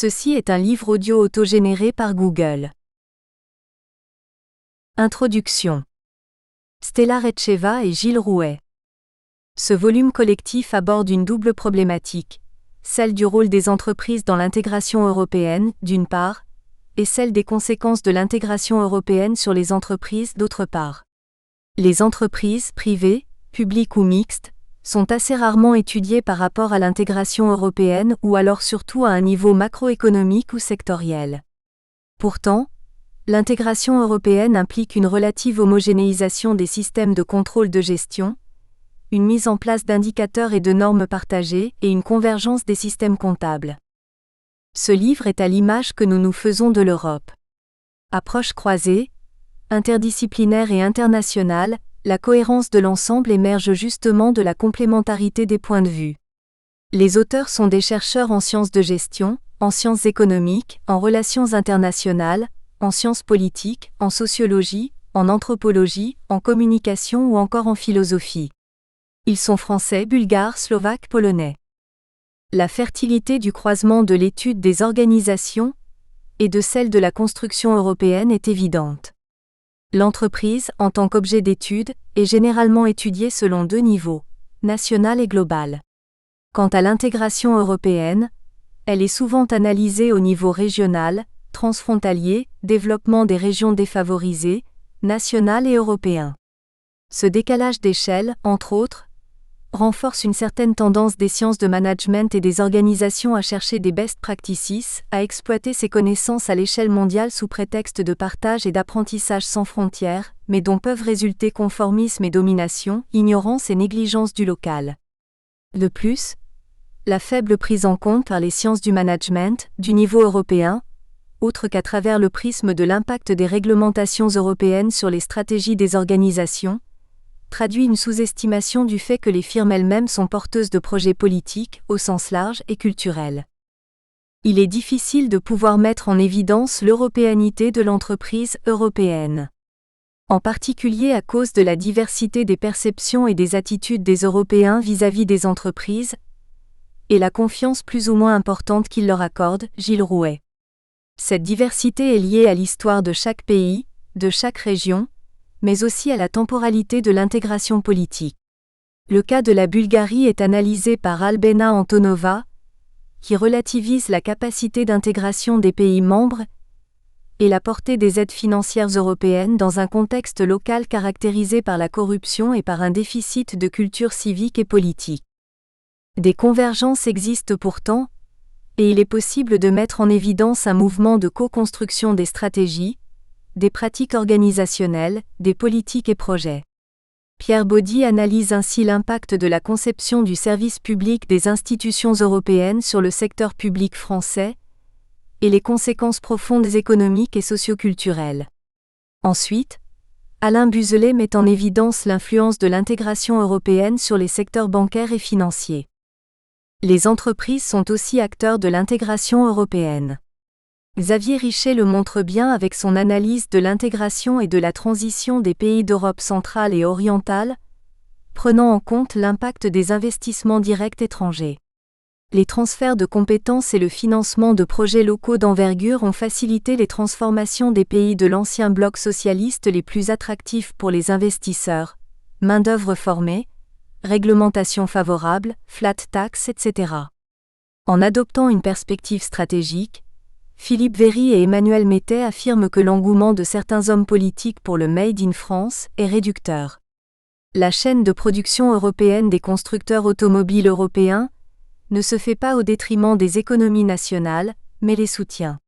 Ceci est un livre audio autogénéré par Google. Introduction. Stella Retcheva et Gilles Rouet. Ce volume collectif aborde une double problématique, celle du rôle des entreprises dans l'intégration européenne, d'une part, et celle des conséquences de l'intégration européenne sur les entreprises, d'autre part. Les entreprises, privées, publiques ou mixtes, sont assez rarement étudiées par rapport à l'intégration européenne ou alors surtout à un niveau macroéconomique ou sectoriel. Pourtant, l'intégration européenne implique une relative homogénéisation des systèmes de contrôle de gestion, une mise en place d'indicateurs et de normes partagées et une convergence des systèmes comptables. Ce livre est à l'image que nous nous faisons de l'Europe. Approche croisée, interdisciplinaire et internationale, la cohérence de l'ensemble émerge justement de la complémentarité des points de vue. Les auteurs sont des chercheurs en sciences de gestion, en sciences économiques, en relations internationales, en sciences politiques, en sociologie, en anthropologie, en communication ou encore en philosophie. Ils sont français, bulgares, slovaques, polonais. La fertilité du croisement de l'étude des organisations et de celle de la construction européenne est évidente. L'entreprise, en tant qu'objet d'étude, est généralement étudiée selon deux niveaux, national et global. Quant à l'intégration européenne, elle est souvent analysée au niveau régional, transfrontalier, développement des régions défavorisées, national et européen. Ce décalage d'échelle, entre autres, renforce une certaine tendance des sciences de management et des organisations à chercher des best practices, à exploiter ces connaissances à l'échelle mondiale sous prétexte de partage et d'apprentissage sans frontières, mais dont peuvent résulter conformisme et domination, ignorance et négligence du local. De plus, la faible prise en compte par les sciences du management, du niveau européen, autre qu'à travers le prisme de l'impact des réglementations européennes sur les stratégies des organisations, traduit une sous-estimation du fait que les firmes elles-mêmes sont porteuses de projets politiques, au sens large et culturel. Il est difficile de pouvoir mettre en évidence l'européanité de l'entreprise européenne. En particulier à cause de la diversité des perceptions et des attitudes des Européens vis-à-vis des entreprises, et la confiance plus ou moins importante qu'ils leur accordent, Gilles Rouet. Cette diversité est liée à l'histoire de chaque pays, de chaque région, mais aussi à la temporalité de l'intégration politique. Le cas de la Bulgarie est analysé par Albena Antonova, qui relativise la capacité d'intégration des pays membres et la portée des aides financières européennes dans un contexte local caractérisé par la corruption et par un déficit de culture civique et politique. Des convergences existent pourtant, et il est possible de mettre en évidence un mouvement de co-construction des stratégies, des pratiques organisationnelles, des politiques et projets. Pierre Baudy analyse ainsi l'impact de la conception du service public des institutions européennes sur le secteur public français et les conséquences profondes économiques et socioculturelles. Ensuite, Alain Buzelet met en évidence l'influence de l'intégration européenne sur les secteurs bancaires et financiers. Les entreprises sont aussi acteurs de l'intégration européenne. Xavier Richet le montre bien avec son analyse de l'intégration et de la transition des pays d'Europe centrale et orientale, prenant en compte l'impact des investissements directs étrangers. Les transferts de compétences et le financement de projets locaux d'envergure ont facilité les transformations des pays de l'ancien bloc socialiste les plus attractifs pour les investisseurs, main-d'œuvre formée, réglementation favorable, flat tax, etc. En adoptant une perspective stratégique, Philippe Véry et Emmanuel Mettet affirment que l'engouement de certains hommes politiques pour le Made in France est réducteur. La chaîne de production européenne des constructeurs automobiles européens ne se fait pas au détriment des économies nationales, mais les soutient.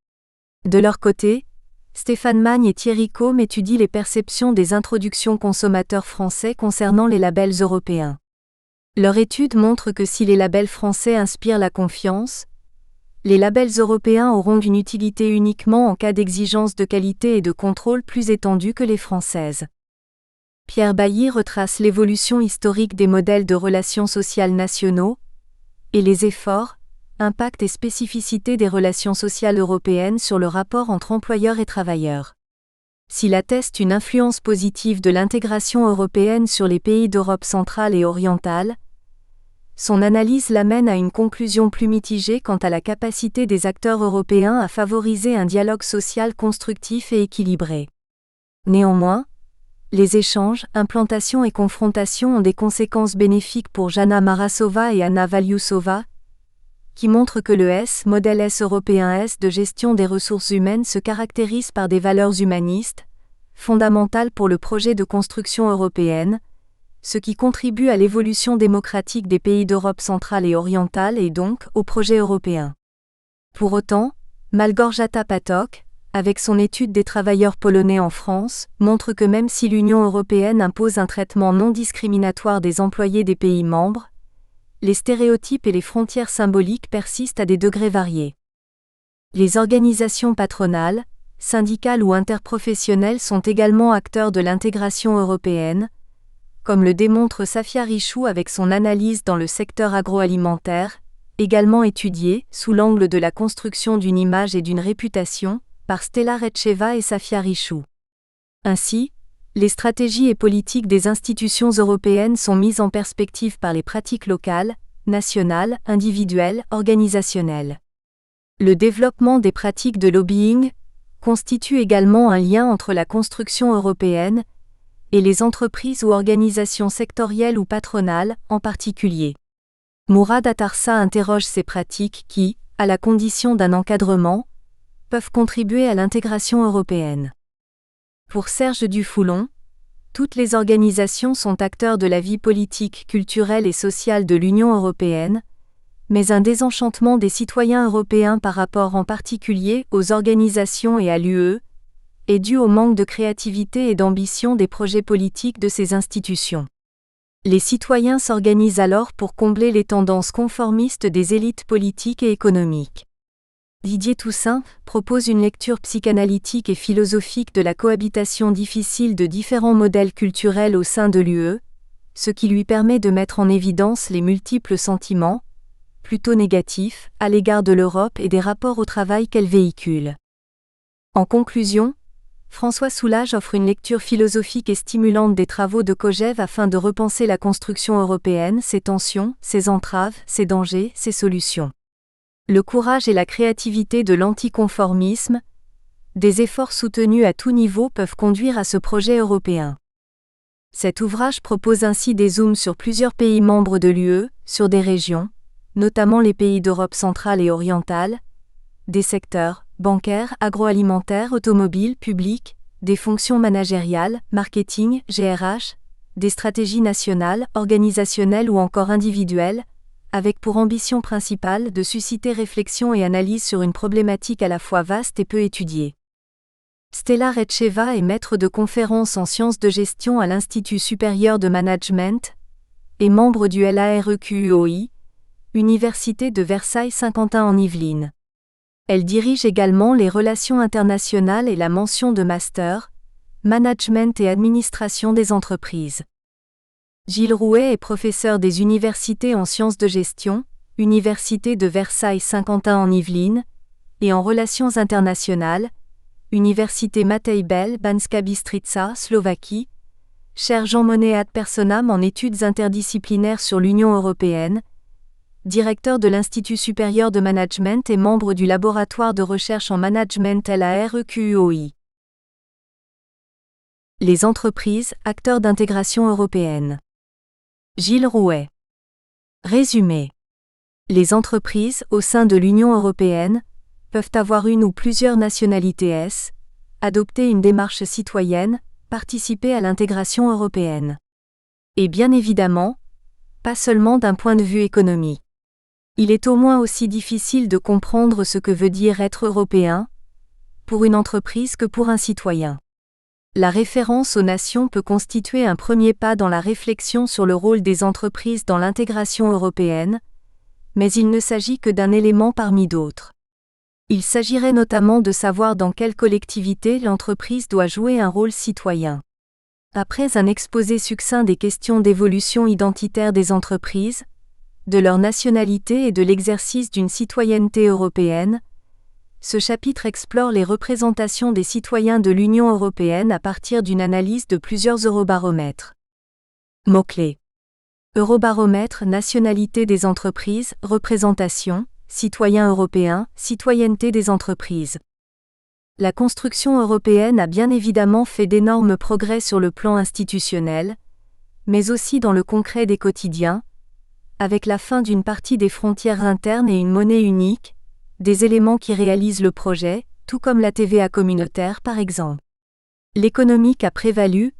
De leur côté, Stéphane Magne et Thierry Combe étudient les perceptions des introductions consommateurs français concernant les labels européens. Leur étude montre que si les labels français inspirent la confiance, les labels européens auront une utilité uniquement en cas d'exigence de qualité et de contrôle plus étendue que les françaises. Pierre Bailly retrace l'évolution historique des modèles de relations sociales nationaux et les efforts, impacts et spécificités des relations sociales européennes sur le rapport entre employeurs et travailleurs. S'il atteste une influence positive de l'intégration européenne sur les pays d'Europe centrale et orientale, Son analyse l'amène à une conclusion plus mitigée quant à la capacité des acteurs européens à favoriser un dialogue social constructif et équilibré. Néanmoins, les échanges, implantations et confrontations ont des conséquences bénéfiques pour Jana Marasova et Anna Valiusova, qui montrent que le modèle européen de gestion des ressources humaines se caractérise par des valeurs humanistes, fondamentales pour le projet de construction européenne, ce qui contribue à l'évolution démocratique des pays d'Europe centrale et orientale et donc au projet européen. Pour autant, Malgorzata Patok, avec son étude des travailleurs polonais en France, montre que même si l'Union européenne impose un traitement non discriminatoire des employés des pays membres, les stéréotypes et les frontières symboliques persistent à des degrés variés. Les organisations patronales, syndicales ou interprofessionnelles sont également acteurs de l'intégration européenne, comme le démontre Safia Richou avec son analyse dans le secteur agroalimentaire, également étudiée, sous l'angle de la construction d'une image et d'une réputation, par Stella Retcheva et Safia Richou. Ainsi, les stratégies et politiques des institutions européennes sont mises en perspective par les pratiques locales, nationales, individuelles, organisationnelles. Le développement des pratiques de lobbying constitue également un lien entre la construction européenne et les entreprises ou organisations sectorielles ou patronales, en particulier. Mourad Atarsa interroge ces pratiques qui, à la condition d'un encadrement, peuvent contribuer à l'intégration européenne. Pour Serge Dufoulon, toutes les organisations sont acteurs de la vie politique, culturelle et sociale de l'Union européenne, mais un désenchantement des citoyens européens par rapport en particulier aux organisations et à l'UE, est dû au manque de créativité et d'ambition des projets politiques de ces institutions. Les citoyens s'organisent alors pour combler les tendances conformistes des élites politiques et économiques. Didier Toussaint propose une lecture psychanalytique et philosophique de la cohabitation difficile de différents modèles culturels au sein de l'UE, ce qui lui permet de mettre en évidence les multiples sentiments, plutôt négatifs, à l'égard de l'Europe et des rapports au travail qu'elle véhicule. En conclusion, François Soulages offre une lecture philosophique et stimulante des travaux de Kojève afin de repenser la construction européenne, ses tensions, ses entraves, ses dangers, ses solutions. Le courage et la créativité de l'anticonformisme, des efforts soutenus à tout niveau peuvent conduire à ce projet européen. Cet ouvrage propose ainsi des zooms sur plusieurs pays membres de l'UE, sur des régions, notamment les pays d'Europe centrale et orientale, des secteurs, bancaires, agroalimentaires, automobiles, publics, des fonctions managériales, marketing, GRH, des stratégies nationales, organisationnelles ou encore individuelles, avec pour ambition principale de susciter réflexion et analyse sur une problématique à la fois vaste et peu étudiée. Stella Retcheva est maître de conférences en sciences de gestion à l'Institut supérieur de management et membre du LAREQUOI, Université de Versailles-Saint-Quentin en Yvelines. Elle dirige également les relations internationales et la mention de master, management et administration des entreprises. Gilles Rouet est professeur des universités en sciences de gestion, Université de Versailles-Saint-Quentin en Yvelines, et en relations internationales, Université Matej Bell, Banská Bystrica, Slovaquie, cher Jean Monnet ad personam en études interdisciplinaires sur l'Union européenne, directeur de l'Institut supérieur de management et membre du laboratoire de recherche en management LAREQUOI. Les entreprises, acteurs d'intégration européenne. Gilles Rouet. Résumé. Les entreprises, au sein de l'Union européenne, peuvent avoir une ou plusieurs nationalités, adopter une démarche citoyenne, participer à l'intégration européenne. Et bien évidemment, pas seulement d'un point de vue économique. Il est au moins aussi difficile de comprendre ce que veut dire être européen, pour une entreprise que pour un citoyen. La référence aux nations peut constituer un premier pas dans la réflexion sur le rôle des entreprises dans l'intégration européenne, mais il ne s'agit que d'un élément parmi d'autres. Il s'agirait notamment de savoir dans quelle collectivité l'entreprise doit jouer un rôle citoyen. Après un exposé succinct des questions d'évolution identitaire des entreprises, de leur nationalité et de l'exercice d'une citoyenneté européenne, ce chapitre explore les représentations des citoyens de l'Union européenne à partir d'une analyse de plusieurs eurobaromètres. Mots-clés. Eurobaromètre, nationalité des entreprises, représentation, citoyens européens, citoyenneté des entreprises. La construction européenne a bien évidemment fait d'énormes progrès sur le plan institutionnel, mais aussi dans le concret des quotidiens, avec la fin d'une partie des frontières internes et une monnaie unique, des éléments qui réalisent le projet, tout comme la TVA communautaire par exemple. L'économique a prévalu,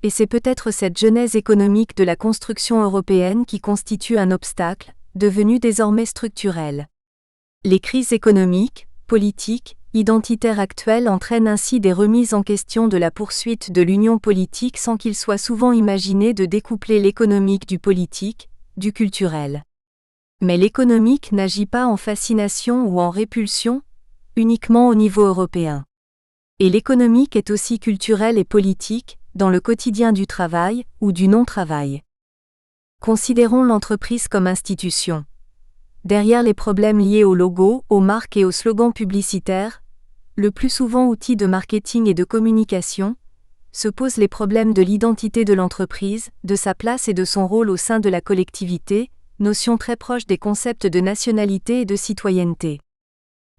et c'est peut-être cette genèse économique de la construction européenne qui constitue un obstacle, devenu désormais structurel. Les crises économiques, politiques, identitaires actuelles entraînent ainsi des remises en question de la poursuite de l'union politique sans qu'il soit souvent imaginé de découpler l'économique du politique, du culturel. Mais l'économique n'agit pas en fascination ou en répulsion, uniquement au niveau européen. Et l'économique est aussi culturel et politique, dans le quotidien du travail ou du non-travail. Considérons l'entreprise comme institution. Derrière les problèmes liés au logo, aux marques et aux slogans publicitaires, le plus souvent outil de marketing et de communication, se posent les problèmes de l'identité de l'entreprise, de sa place et de son rôle au sein de la collectivité, notion très proche des concepts de nationalité et de citoyenneté.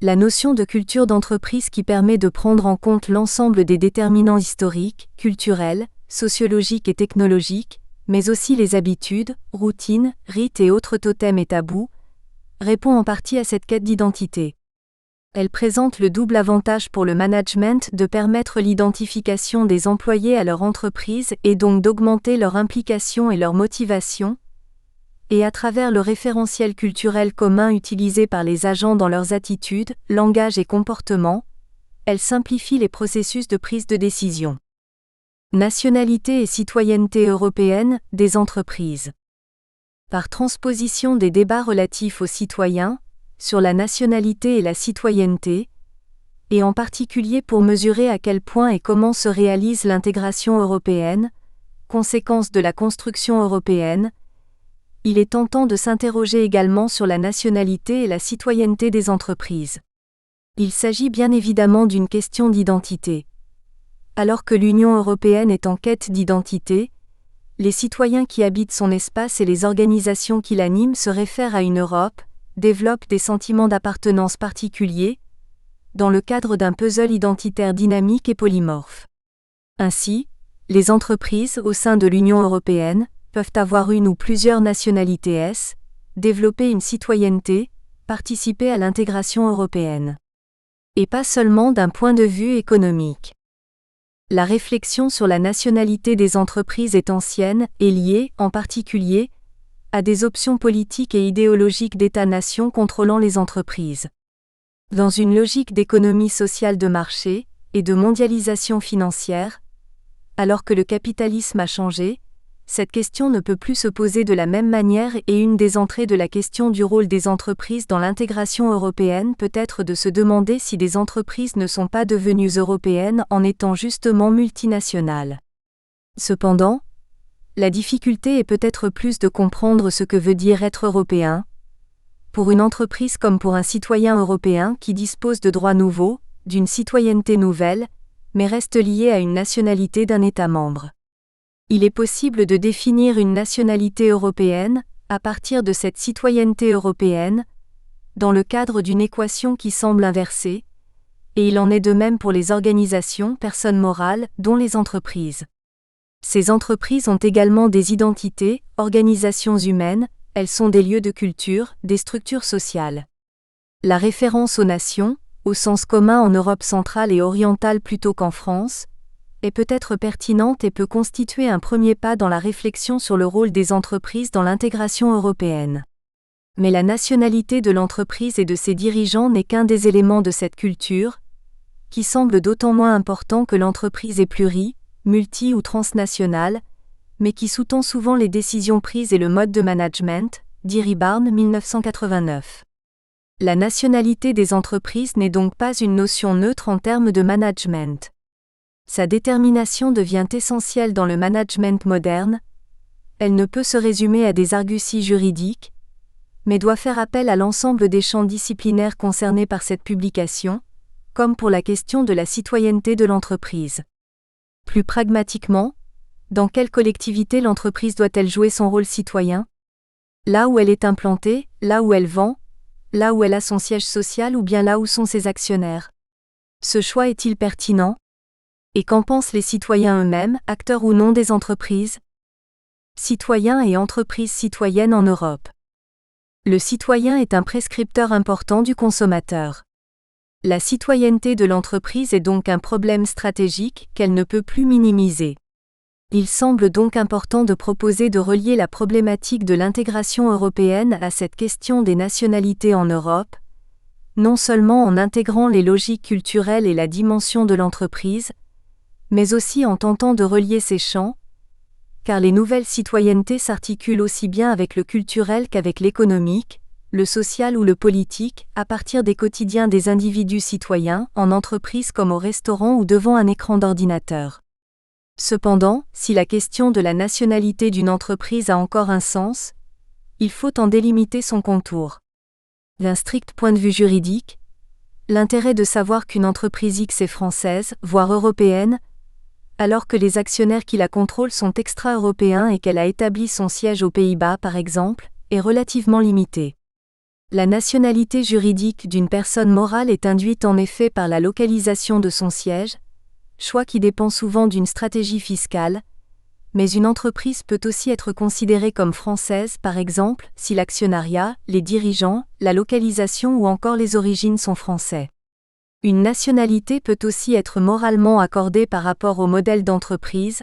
La notion de culture d'entreprise qui permet de prendre en compte l'ensemble des déterminants historiques, culturels, sociologiques et technologiques, mais aussi les habitudes, routines, rites et autres totems et tabous, répond en partie à cette quête d'identité. Elle présente le double avantage pour le management de permettre l'identification des employés à leur entreprise et donc d'augmenter leur implication et leur motivation, et à travers le référentiel culturel commun utilisé par les agents dans leurs attitudes, langage et comportements, elle simplifie les processus de prise de décision. Nationalité et citoyenneté européenne des entreprises. Par transposition des débats relatifs aux citoyens, sur la nationalité et la citoyenneté, et en particulier pour mesurer à quel point et comment se réalise l'intégration européenne, conséquence de la construction européenne, il est tentant de s'interroger également sur la nationalité et la citoyenneté des entreprises. Il s'agit bien évidemment d'une question d'identité. Alors que l'Union européenne est en quête d'identité, les citoyens qui habitent son espace et les organisations qui l'animent se réfèrent à une Europe, développent des sentiments d'appartenance particuliers, dans le cadre d'un puzzle identitaire dynamique et polymorphe. Ainsi, les entreprises au sein de l'Union européenne peuvent avoir une ou plusieurs nationalités, développer une citoyenneté, participer à l'intégration européenne. Et pas seulement d'un point de vue économique. La réflexion sur la nationalité des entreprises est ancienne et liée, en particulier, à des options politiques et idéologiques d'États-nations contrôlant les entreprises. Dans une logique d'économie sociale de marché et de mondialisation financière, alors que le capitalisme a changé, cette question ne peut plus se poser de la même manière et une des entrées de la question du rôle des entreprises dans l'intégration européenne peut être de se demander si des entreprises ne sont pas devenues européennes en étant justement multinationales. Cependant, la difficulté est peut-être plus de comprendre ce que veut dire être européen, pour une entreprise comme pour un citoyen européen qui dispose de droits nouveaux, d'une citoyenneté nouvelle, mais reste lié à une nationalité d'un État membre. Il est possible de définir une nationalité européenne, à partir de cette citoyenneté européenne, dans le cadre d'une équation qui semble inversée, et il en est de même pour les organisations, personnes morales, dont les entreprises. Ces entreprises ont également des identités, organisations humaines, elles sont des lieux de culture, des structures sociales. La référence aux nations, au sens commun en Europe centrale et orientale plutôt qu'en France, est peut-être pertinente et peut constituer un premier pas dans la réflexion sur le rôle des entreprises dans l'intégration européenne. Mais la nationalité de l'entreprise et de ses dirigeants n'est qu'un des éléments de cette culture, qui semble d'autant moins important que l'entreprise est multi- ou transnationale, mais qui sous-tend souvent les décisions prises et le mode de management, dit Ribarn 1989. La nationalité des entreprises n'est donc pas une notion neutre en termes de management. Sa détermination devient essentielle dans le management moderne, elle ne peut se résumer à des arguties juridiques, mais doit faire appel à l'ensemble des champs disciplinaires concernés par cette publication, comme pour la question de la citoyenneté de l'entreprise. Plus pragmatiquement, Dans quelle collectivité l'entreprise doit-elle jouer son rôle citoyen? Là où elle est implantée, là où elle vend, là où elle a son siège social ou bien là où sont ses actionnaires? Ce choix est-il pertinent? Et qu'en pensent les citoyens eux-mêmes, acteurs ou non des entreprises? Citoyens et entreprises citoyennes en Europe. Le citoyen est un prescripteur important du consommateur. La citoyenneté de l'entreprise est donc un problème stratégique qu'elle ne peut plus minimiser. Il semble donc important de proposer de relier la problématique de l'intégration européenne à cette question des nationalités en Europe, non seulement en intégrant les logiques culturelles et la dimension de l'entreprise, mais aussi en tentant de relier ces champs, car les nouvelles citoyennetés s'articulent aussi bien avec le culturel qu'avec l'économique, le social ou le politique, à partir des quotidiens des individus citoyens, en entreprise comme au restaurant ou devant un écran d'ordinateur. Cependant, si la question de la nationalité d'une entreprise a encore un sens, il faut en délimiter son contour. D'un strict point de vue juridique, l'intérêt de savoir qu'une entreprise X est française, voire européenne, alors que les actionnaires qui la contrôlent sont extra-européens et qu'elle a établi son siège aux Pays-Bas par exemple, est relativement limité. La nationalité juridique d'une personne morale est induite en effet par la localisation de son siège, choix qui dépend souvent d'une stratégie fiscale, mais une entreprise peut aussi être considérée comme française par exemple si l'actionnariat, les dirigeants, la localisation ou encore les origines sont français. Une nationalité peut aussi être moralement accordée par rapport au modèle d'entreprise,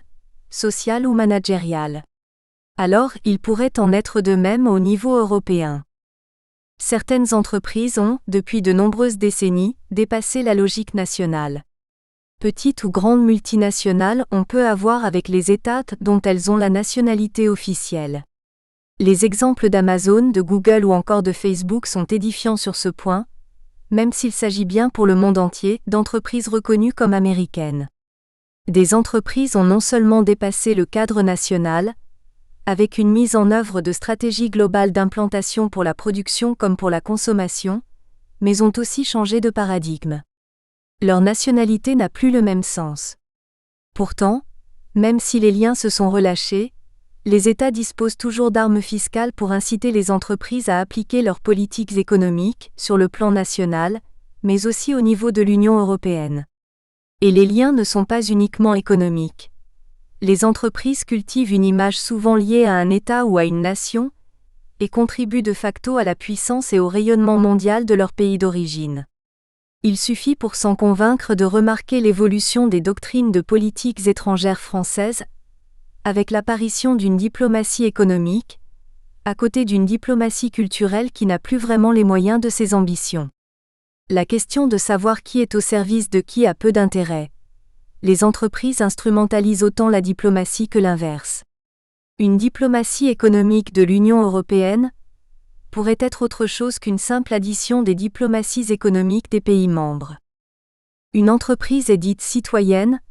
social ou managérial. Alors, il pourrait en être de même au niveau européen. Certaines entreprises ont, depuis de nombreuses décennies, dépassé la logique nationale. Petites ou grandes multinationales ont peu à voir avec les États dont elles ont la nationalité officielle. Les exemples d'Amazon, de Google ou encore de Facebook sont édifiants sur ce point, même s'il s'agit bien pour le monde entier d'entreprises reconnues comme américaines. Des entreprises ont non seulement dépassé le cadre national, avec une mise en œuvre de stratégies globales d'implantation pour la production comme pour la consommation, mais ont aussi changé de paradigme. Leur nationalité n'a plus le même sens. Pourtant, même si les liens se sont relâchés, les États disposent toujours d'armes fiscales pour inciter les entreprises à appliquer leurs politiques économiques sur le plan national, mais aussi au niveau de l'Union européenne. Et les liens ne sont pas uniquement économiques. Les entreprises cultivent une image souvent liée à un État ou à une nation, et contribuent de facto à la puissance et au rayonnement mondial de leur pays d'origine. Il suffit pour s'en convaincre de remarquer l'évolution des doctrines de politiques étrangères françaises, avec l'apparition d'une diplomatie économique, à côté d'une diplomatie culturelle qui n'a plus vraiment les moyens de ses ambitions. La question de savoir qui est au service de qui a peu d'intérêt. Les entreprises instrumentalisent autant la diplomatie que l'inverse. Une diplomatie économique de l'Union européenne pourrait être autre chose qu'une simple addition des diplomaties économiques des pays membres. Une entreprise est dite citoyenne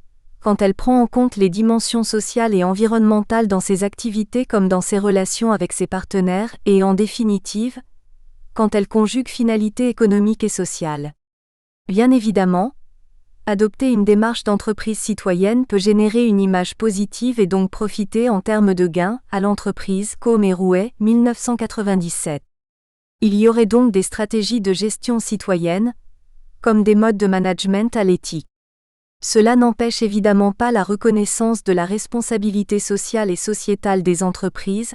quand elle prend en compte les dimensions sociales et environnementales dans ses activités comme dans ses relations avec ses partenaires et, en définitive, quand elle conjugue finalités économiques et sociales. Bien évidemment, adopter une démarche d'entreprise citoyenne peut générer une image positive et donc profiter en termes de gains à l'entreprise. Côme et Rouet, 1997. Il y aurait donc des stratégies de gestion citoyenne, comme des modes de management à l'éthique. Cela n'empêche évidemment pas la reconnaissance de la responsabilité sociale et sociétale des entreprises,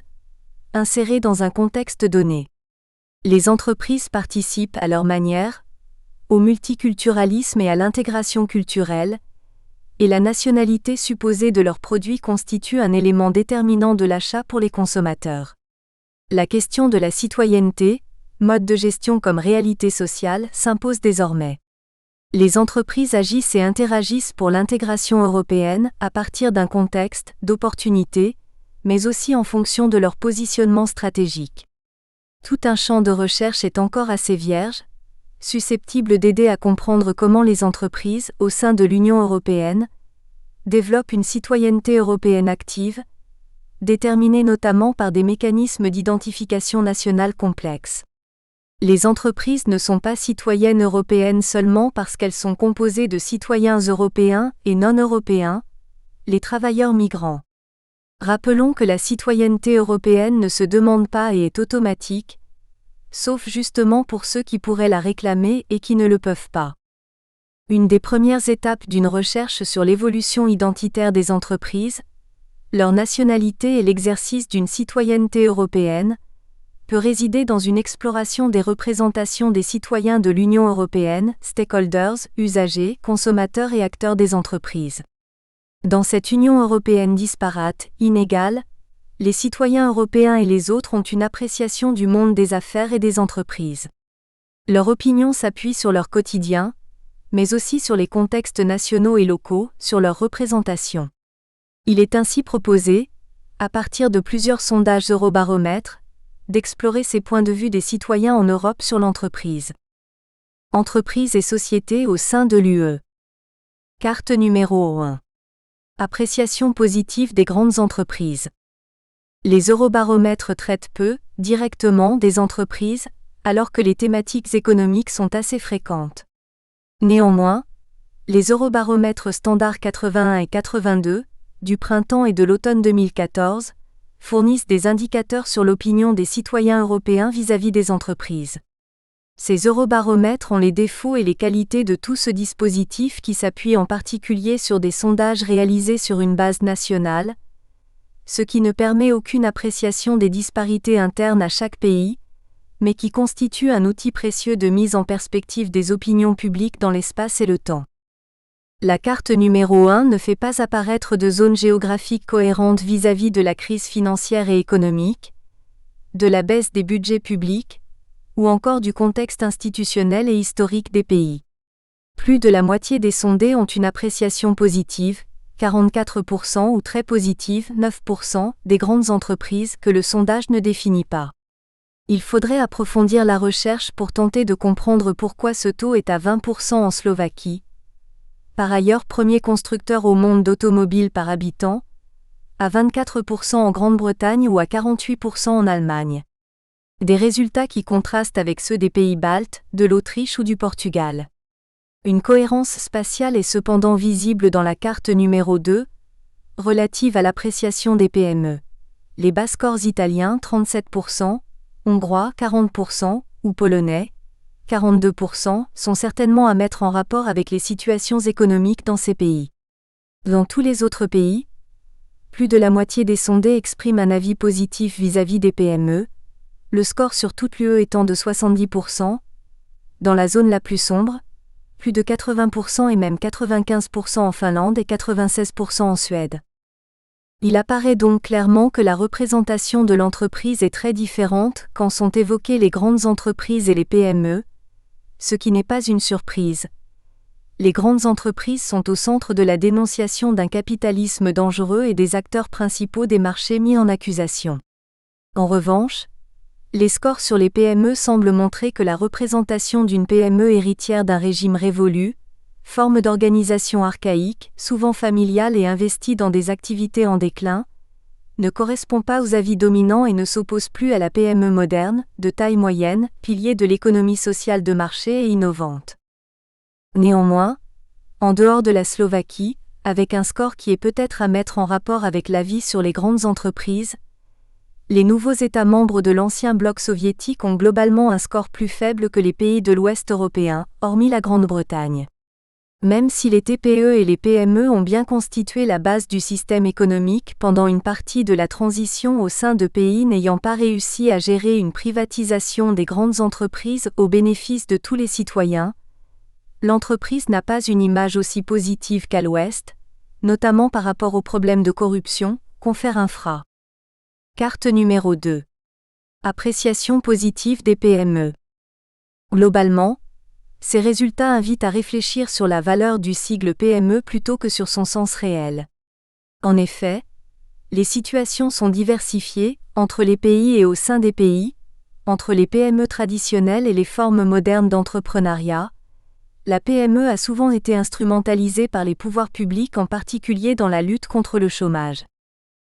insérées dans un contexte donné. Les entreprises participent à leur manière au multiculturalisme et à l'intégration culturelle, et la nationalité supposée de leurs produits constitue un élément déterminant de l'achat pour les consommateurs. La question de la citoyenneté, mode de gestion comme réalité sociale, s'impose désormais. Les entreprises agissent et interagissent pour l'intégration européenne à partir d'un contexte d'opportunité, mais aussi en fonction de leur positionnement stratégique. Tout un champ de recherche est encore assez vierge, susceptible d'aider à comprendre comment les entreprises, au sein de l'Union européenne, développent une citoyenneté européenne active, déterminée notamment par des mécanismes d'identification nationale complexes. Les entreprises ne sont pas citoyennes européennes seulement parce qu'elles sont composées de citoyens européens et non européens, les travailleurs migrants. Rappelons que la citoyenneté européenne ne se demande pas et est automatique, sauf justement pour ceux qui pourraient la réclamer et qui ne le peuvent pas. Une des premières étapes d'une recherche sur l'évolution identitaire des entreprises, leur nationalité et l'exercice d'une citoyenneté européenne, peut résider dans une exploration des représentations des citoyens de l'Union européenne, stakeholders, usagers, consommateurs et acteurs des entreprises. Dans cette Union européenne disparate, inégale, les citoyens européens et les autres ont une appréciation du monde des affaires et des entreprises. Leur opinion s'appuie sur leur quotidien, mais aussi sur les contextes nationaux et locaux, sur leur représentation. Il est ainsi proposé, à partir de plusieurs sondages Eurobaromètre, d'explorer ces points de vue des citoyens en Europe sur l'entreprise. Entreprises et sociétés au sein de l'UE. Carte numéro 1. Appréciation positive des grandes entreprises. Les Eurobaromètres traitent peu, directement, des entreprises, alors que les thématiques économiques sont assez fréquentes. Néanmoins, les Eurobaromètres standards 81 et 82, du printemps et de l'automne 2014, fournissent des indicateurs sur l'opinion des citoyens européens vis-à-vis des entreprises. Ces eurobaromètres ont les défauts et les qualités de tout ce dispositif qui s'appuie en particulier sur des sondages réalisés sur une base nationale, ce qui ne permet aucune appréciation des disparités internes à chaque pays, mais qui constitue un outil précieux de mise en perspective des opinions publiques dans l'espace et le temps. La carte numéro 1 ne fait pas apparaître de zone géographique cohérente vis-à-vis de la crise financière et économique, de la baisse des budgets publics, ou encore du contexte institutionnel et historique des pays. Plus de la moitié des sondés ont une appréciation positive, 44% ou très positive, 9%, des grandes entreprises que le sondage ne définit pas. Il faudrait approfondir la recherche pour tenter de comprendre pourquoi ce taux est à 20% en Slovaquie, par ailleurs premier constructeur au monde d'automobiles par habitant, à 24% en Grande-Bretagne ou à 48% en Allemagne. Des résultats qui contrastent avec ceux des pays baltes, de l'Autriche ou du Portugal. Une cohérence spatiale est cependant visible dans la carte numéro 2, relative à l'appréciation des PME. Les bas scores italiens 37%, hongrois 40% ou polonais 42% sont certainement à mettre en rapport avec les situations économiques dans ces pays. Dans tous les autres pays, plus de la moitié des sondés expriment un avis positif vis-à-vis des PME, le score sur toute l'UE étant de 70%, dans la zone la plus sombre, plus de 80% et même 95% en Finlande et 96% en Suède. Il apparaît donc clairement que la représentation de l'entreprise est très différente quand sont évoquées les grandes entreprises et les PME, ce qui n'est pas une surprise. Les grandes entreprises sont au centre de la dénonciation d'un capitalisme dangereux et des acteurs principaux des marchés mis en accusation. En revanche, les scores sur les PME semblent montrer que la représentation d'une PME héritière d'un régime révolu, forme d'organisation archaïque, souvent familiale et investie dans des activités en déclin, ne correspond pas aux avis dominants et ne s'oppose plus à la PME moderne, de taille moyenne, pilier de l'économie sociale de marché et innovante. Néanmoins, en dehors de la Slovaquie, avec un score qui est peut-être à mettre en rapport avec l'avis sur les grandes entreprises, les nouveaux États membres de l'ancien bloc soviétique ont globalement un score plus faible que les pays de l'Ouest européen, hormis la Grande-Bretagne. Même si les TPE et les PME ont bien constitué la base du système économique pendant une partie de la transition au sein de pays n'ayant pas réussi à gérer une privatisation des grandes entreprises au bénéfice de tous les citoyens, l'entreprise n'a pas une image aussi positive qu'à l'Ouest, notamment par rapport aux problèmes de corruption, confère Infra. Carte numéro 2. Appréciation positive des PME. Globalement, ces résultats invitent à réfléchir sur la valeur du sigle PME plutôt que sur son sens réel. En effet, les situations sont diversifiées, entre les pays et au sein des pays, entre les PME traditionnelles et les formes modernes d'entrepreneuriat. La PME a souvent été instrumentalisée par les pouvoirs publics en particulier dans la lutte contre le chômage.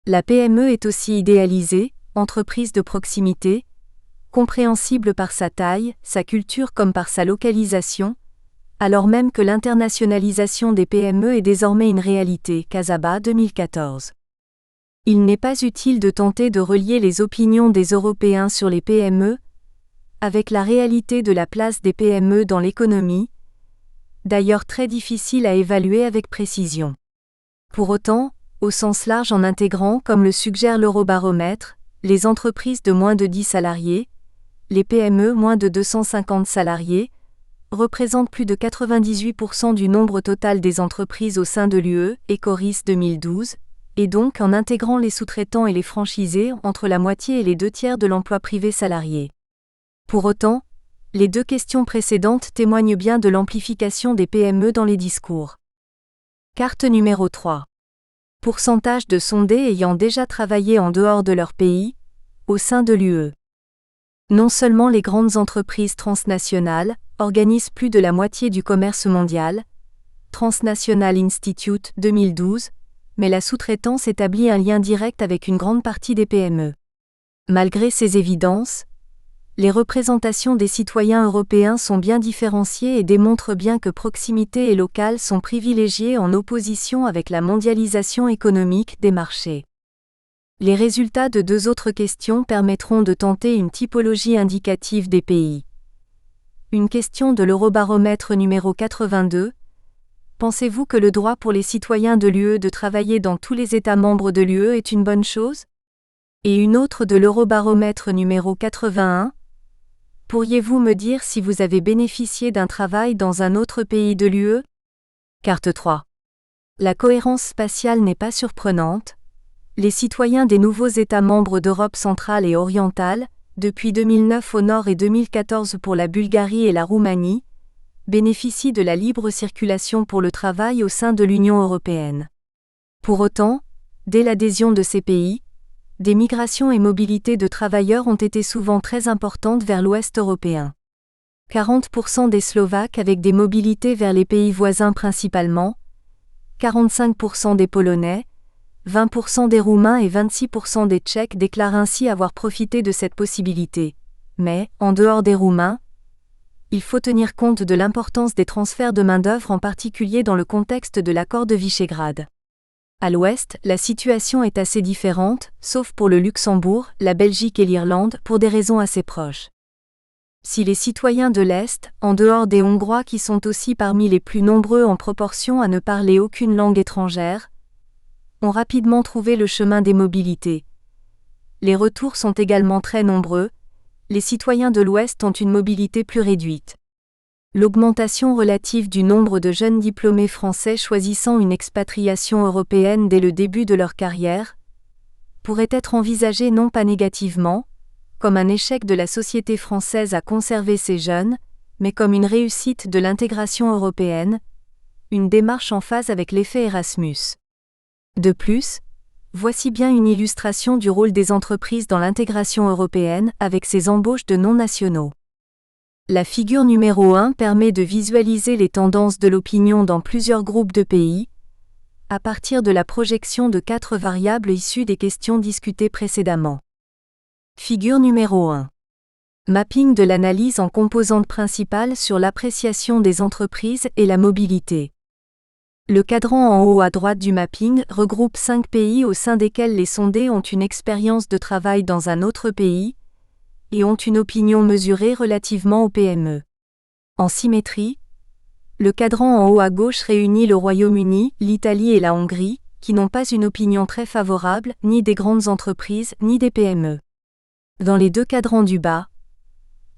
La PME est aussi idéalisée, entreprise de proximité, compréhensible par sa taille, sa culture comme par sa localisation, alors même que l'internationalisation des PME est désormais une réalité. Casaba 2014. Il n'est pas utile de tenter de relier les opinions des Européens sur les PME avec la réalité de la place des PME dans l'économie, d'ailleurs très difficile à évaluer avec précision. Pour autant, au sens large en intégrant, comme le suggère l'Eurobaromètre, les entreprises de moins de 10 salariés, les PME moins de 250 salariés, représentent plus de 98% du nombre total des entreprises au sein de l'UE, Ecoris 2012, et donc en intégrant les sous-traitants et les franchisés entre la moitié et les 2/3 de l'emploi privé salarié. Pour autant, les deux questions précédentes témoignent bien de l'amplification des PME dans les discours. Carte numéro 3. Pourcentage de sondés ayant déjà travaillé en dehors de leur pays, au sein de l'UE. Non seulement les grandes entreprises transnationales organisent plus de la moitié du commerce mondial, Transnational Institute 2012, mais la sous-traitance établit un lien direct avec une grande partie des PME. Malgré ces évidences, les représentations des citoyens européens sont bien différenciées et démontrent bien que proximité et local sont privilégiées en opposition avec la mondialisation économique des marchés. Les résultats de deux autres questions permettront de tenter une typologie indicative des pays. Une question de l'Eurobaromètre numéro 82. Pensez-vous que le droit pour les citoyens de l'UE de travailler dans tous les États membres de l'UE est une bonne chose ? Et une autre de l'Eurobaromètre numéro 81. Pourriez-vous me dire si vous avez bénéficié d'un travail dans un autre pays de l'UE ? Carte 3. La cohérence spatiale n'est pas surprenante. Les citoyens des nouveaux États membres d'Europe centrale et orientale, depuis 2009 au nord et 2014 pour la Bulgarie et la Roumanie, bénéficient de la libre circulation pour le travail au sein de l'Union européenne. Pour autant, dès l'adhésion de ces pays, des migrations et mobilités de travailleurs ont été souvent très importantes vers l'Ouest européen. 40% des Slovaques avec des mobilités vers les pays voisins principalement, 45% des Polonais, 20% des Roumains et 26% des Tchèques déclarent ainsi avoir profité de cette possibilité. Mais, en dehors des Roumains, il faut tenir compte de l'importance des transferts de main-d'œuvre en particulier dans le contexte de l'accord de Visegrad. À l'ouest, la situation est assez différente, sauf pour le Luxembourg, la Belgique et l'Irlande, pour des raisons assez proches. Si les citoyens de l'Est, en dehors des Hongrois qui sont aussi parmi les plus nombreux en proportion à ne parler aucune langue étrangère, ont rapidement trouvé le chemin des mobilités. Les retours sont également très nombreux, les citoyens de l'Ouest ont une mobilité plus réduite. L'augmentation relative du nombre de jeunes diplômés français choisissant une expatriation européenne dès le début de leur carrière pourrait être envisagée non pas négativement, comme un échec de la société française à conserver ces jeunes, mais comme une réussite de l'intégration européenne, une démarche en phase avec l'effet Erasmus. De plus, voici bien une illustration du rôle des entreprises dans l'intégration européenne avec ces embauches de non-nationaux. La figure numéro 1 permet de visualiser les tendances de l'opinion dans plusieurs groupes de pays, à partir de la projection de 4 variables issues des questions discutées précédemment. Figure numéro 1. Mapping de l'analyse en composantes principales sur l'appréciation des entreprises et la mobilité. Le cadran en haut à droite du mapping regroupe 5 pays au sein desquels les sondés ont une expérience de travail dans un autre pays, et ont une opinion mesurée relativement aux PME. En symétrie, le cadran en haut à gauche réunit le Royaume-Uni, l'Italie et la Hongrie, qui n'ont pas une opinion très favorable, ni des grandes entreprises, ni des PME. Dans les deux cadrans du bas,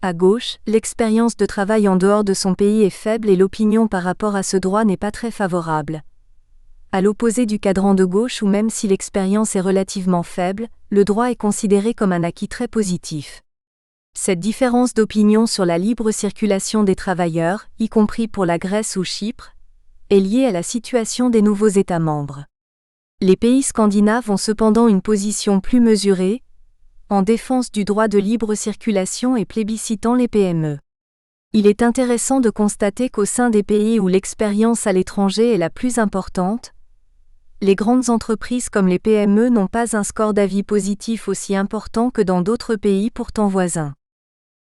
à gauche, l'expérience de travail en dehors de son pays est faible et l'opinion par rapport à ce droit n'est pas très favorable. À l'opposé du cadran de gauche où même si l'expérience est relativement faible, le droit est considéré comme un acquis très positif. Cette différence d'opinion sur la libre circulation des travailleurs, y compris pour la Grèce ou Chypre, est liée à la situation des nouveaux États membres. Les pays scandinaves ont cependant une position plus mesurée, en défense du droit de libre circulation et plébiscitant les PME. Il est intéressant de constater qu'au sein des pays où l'expérience à l'étranger est la plus importante, les grandes entreprises comme les PME n'ont pas un score d'avis positif aussi important que dans d'autres pays pourtant voisins.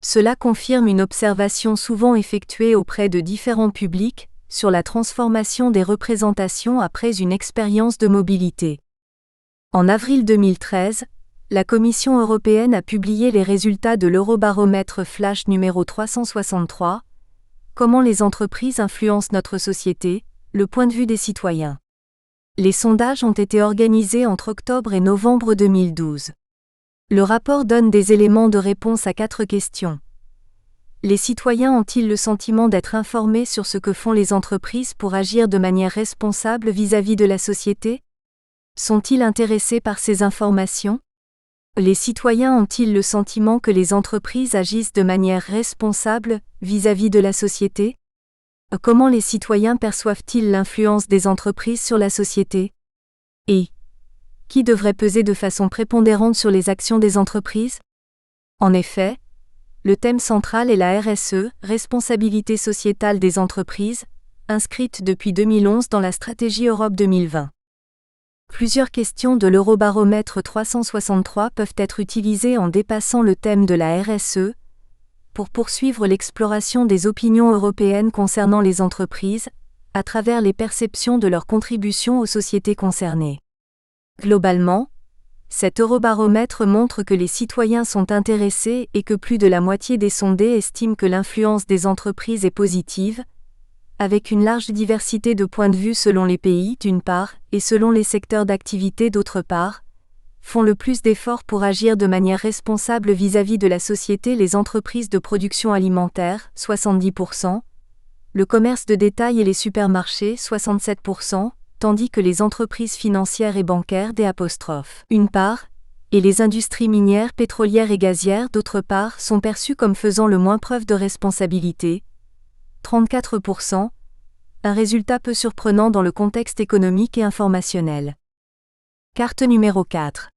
Cela confirme une observation souvent effectuée auprès de différents publics sur la transformation des représentations après une expérience de mobilité. En avril 2013, la Commission européenne a publié les résultats de l'Eurobaromètre Flash numéro 363, Comment les entreprises influencent notre société, le point de vue des citoyens. Les sondages ont été organisés entre octobre et novembre 2012. Le rapport donne des éléments de réponse à 4 questions. Les citoyens ont-ils le sentiment d'être informés sur ce que font les entreprises pour agir de manière responsable vis-à-vis de la société? Sont-ils intéressés par ces informations? Les citoyens ont-ils le sentiment que les entreprises agissent de manière responsable vis-à-vis de la société? Comment les citoyens perçoivent-ils l'influence des entreprises sur la société? Et qui devrait peser de façon prépondérante sur les actions des entreprises? En effet, le thème central est la RSE, responsabilité sociétale des entreprises, inscrite depuis 2011 dans la stratégie Europe 2020. Plusieurs questions de l'Eurobaromètre 363 peuvent être utilisées en dépassant le thème de la RSE, pour poursuivre l'exploration des opinions européennes concernant les entreprises, à travers les perceptions de leur contribution aux sociétés concernées. Globalement, cet Eurobaromètre montre que les citoyens sont intéressés et que plus de la moitié des sondés estiment que l'influence des entreprises est positive, avec une large diversité de points de vue selon les pays d'une part et selon les secteurs d'activité d'autre part, font le plus d'efforts pour agir de manière responsable vis-à-vis de la société les entreprises de production alimentaire, 70%, le commerce de détail et les supermarchés, 67%, tandis que les entreprises financières et bancaires une part, et les industries minières, pétrolières et gazières d'autre part sont perçues comme faisant le moins preuve de responsabilité, 34%, un résultat peu surprenant dans le contexte économique et informationnel. Carte numéro 4.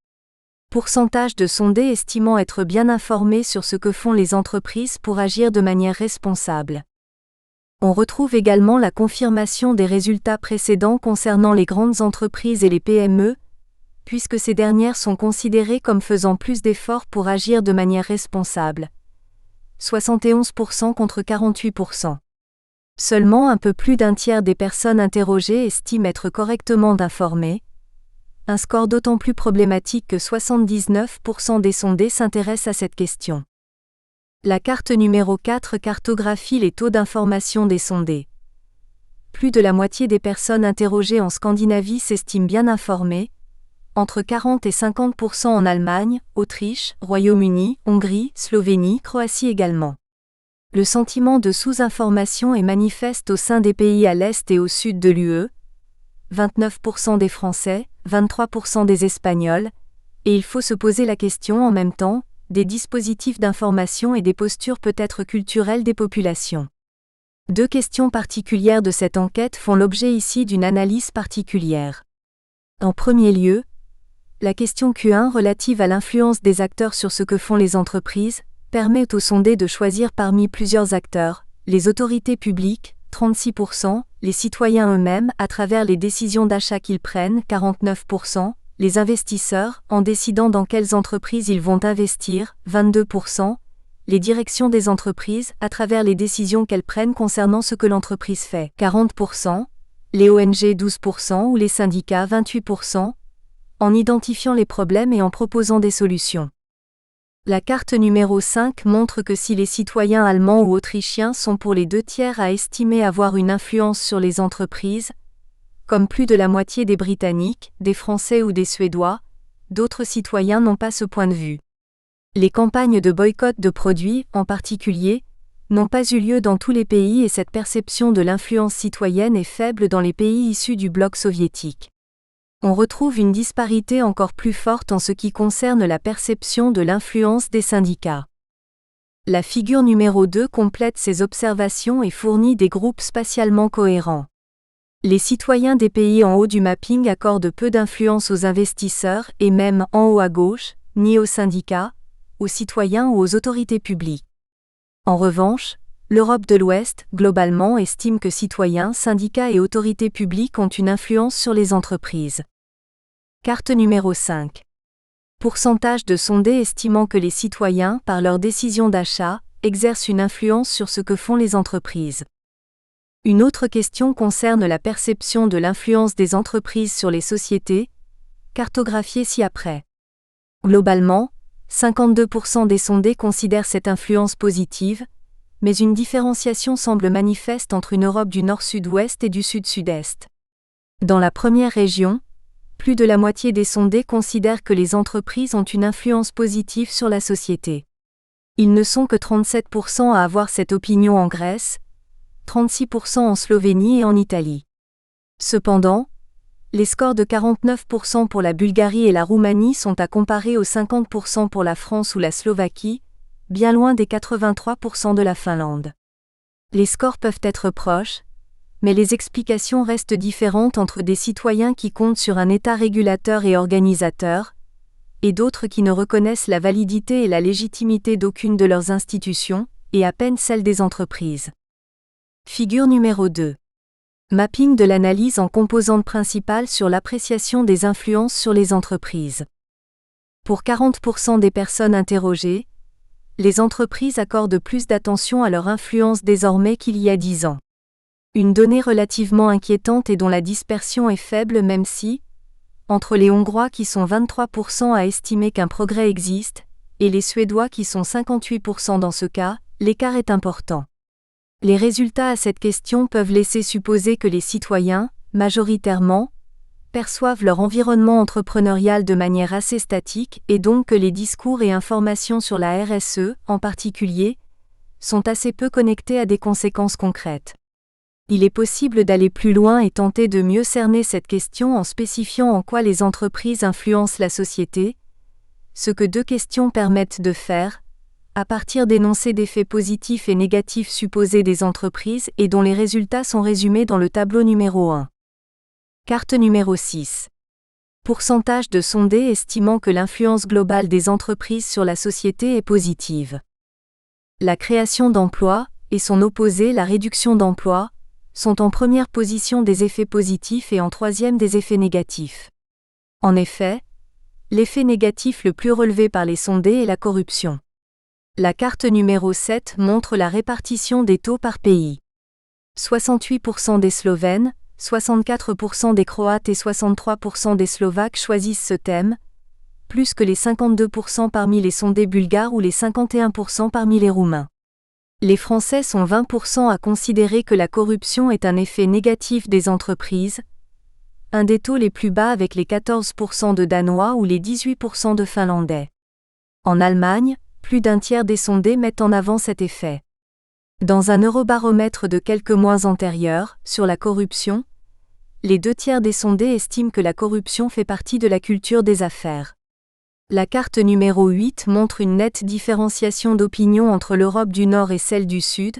Pourcentage de sondés estimant être bien informés sur ce que font les entreprises pour agir de manière responsable. On retrouve également la confirmation des résultats précédents concernant les grandes entreprises et les PME, puisque ces dernières sont considérées comme faisant plus d'efforts pour agir de manière responsable. 71% contre 48%. Seulement un peu plus d'un tiers des personnes interrogées estiment être correctement informées, un score d'autant plus problématique que 79% des sondés s'intéressent à cette question. La carte numéro 4 cartographie les taux d'information des sondés. Plus de la moitié des personnes interrogées en Scandinavie s'estiment bien informées, entre 40 et 50% en Allemagne, Autriche, Royaume-Uni, Hongrie, Slovénie, Croatie également. Le sentiment de sous-information est manifeste au sein des pays à l'est et au sud de l'UE, 29% des Français, 23% des Espagnols, et il faut se poser la question en même temps, des dispositifs d'information et des postures peut-être culturelles des populations. 2 questions particulières de cette enquête font l'objet ici d'une analyse particulière. En premier lieu, la question Q1 relative à l'influence des acteurs sur ce que font les entreprises, permet aux sondés de choisir parmi plusieurs acteurs, les autorités publiques, 36%, les citoyens eux-mêmes à travers les décisions d'achat qu'ils prennent, 49%, les investisseurs, en décidant dans quelles entreprises ils vont investir, 22%, les directions des entreprises à travers les décisions qu'elles prennent concernant ce que l'entreprise fait, 40%, les ONG 12% ou les syndicats 28%, en identifiant les problèmes et en proposant des solutions. La carte numéro 5 montre que si les citoyens allemands ou autrichiens sont pour les 2/3 à estimer avoir une influence sur les entreprises, comme plus de la moitié des Britanniques, des Français ou des Suédois, d'autres citoyens n'ont pas ce point de vue. Les campagnes de boycott de produits, en particulier, n'ont pas eu lieu dans tous les pays et cette perception de l'influence citoyenne est faible dans les pays issus du bloc soviétique. On retrouve une disparité encore plus forte en ce qui concerne la perception de l'influence des syndicats. La figure numéro 2 complète ces observations et fournit des groupes spatialement cohérents. Les citoyens des pays en haut du mapping accordent peu d'influence aux investisseurs et même en haut à gauche, ni aux syndicats, aux citoyens ou aux autorités publiques. En revanche, l'Europe de l'Ouest, globalement, estime que citoyens, syndicats et autorités publiques ont une influence sur les entreprises. Carte numéro 5. Pourcentage de sondés estimant que les citoyens, par leurs décisions d'achat, exercent une influence sur ce que font les entreprises. Une autre question concerne la perception de l'influence des entreprises sur les sociétés, cartographiées ci-après. Globalement, 52% des sondés considèrent cette influence positive, mais une différenciation semble manifeste entre une Europe du nord-sud-ouest et du sud-sud-est. Dans la première région, plus de la moitié des sondés considèrent que les entreprises ont une influence positive sur la société. Ils ne sont que 37% à avoir cette opinion en Grèce, 36% en Slovénie et en Italie. Cependant, les scores de 49% pour la Bulgarie et la Roumanie sont à comparer aux 50% pour la France ou la Slovaquie, bien loin des 83% de la Finlande. Les scores peuvent être proches, mais les explications restent différentes entre des citoyens qui comptent sur un État régulateur et organisateur, et d'autres qui ne reconnaissent la validité et la légitimité d'aucune de leurs institutions, et à peine celle des entreprises. Figure numéro 2. Mapping de l'analyse en composantes principales sur l'appréciation des influences sur les entreprises. Pour 40% des personnes interrogées, les entreprises accordent plus d'attention à leur influence désormais qu'il y a 10 ans. Une donnée relativement inquiétante et dont la dispersion est faible même si, entre les Hongrois qui sont 23% à estimer qu'un progrès existe, et les Suédois qui sont 58% dans ce cas, l'écart est important. Les résultats à cette question peuvent laisser supposer que les citoyens, majoritairement, perçoivent leur environnement entrepreneurial de manière assez statique et donc que les discours et informations sur la RSE, en particulier, sont assez peu connectés à des conséquences concrètes. Il est possible d'aller plus loin et tenter de mieux cerner cette question en spécifiant en quoi les entreprises influencent la société, ce que 2 questions permettent de faire, à partir d'énoncés d'effets positifs et négatifs supposés des entreprises et dont les résultats sont résumés dans le tableau numéro 1. Carte numéro 6. Pourcentage de sondés estimant que l'influence globale des entreprises sur la société est positive. La création d'emplois, et son opposé la réduction d'emplois, sont en première position des effets positifs et en troisième des effets négatifs. En effet, l'effet négatif le plus relevé par les sondés est la corruption. La carte numéro 7 montre la répartition des taux par pays. 68% des Slovènes, 64% des Croates et 63% des Slovaques choisissent ce thème, plus que les 52% parmi les sondés bulgares ou les 51% parmi les Roumains. Les Français sont 20% à considérer que la corruption est un effet négatif des entreprises, un des taux les plus bas avec les 14% de Danois ou les 18% de Finlandais. En Allemagne, plus d'un tiers des sondés mettent en avant cet effet. Dans un eurobaromètre de quelques mois antérieurs, sur la corruption, les 2 tiers des sondés estiment que la corruption fait partie de la culture des affaires. La carte numéro 8 montre une nette différenciation d'opinion entre l'Europe du Nord et celle du Sud,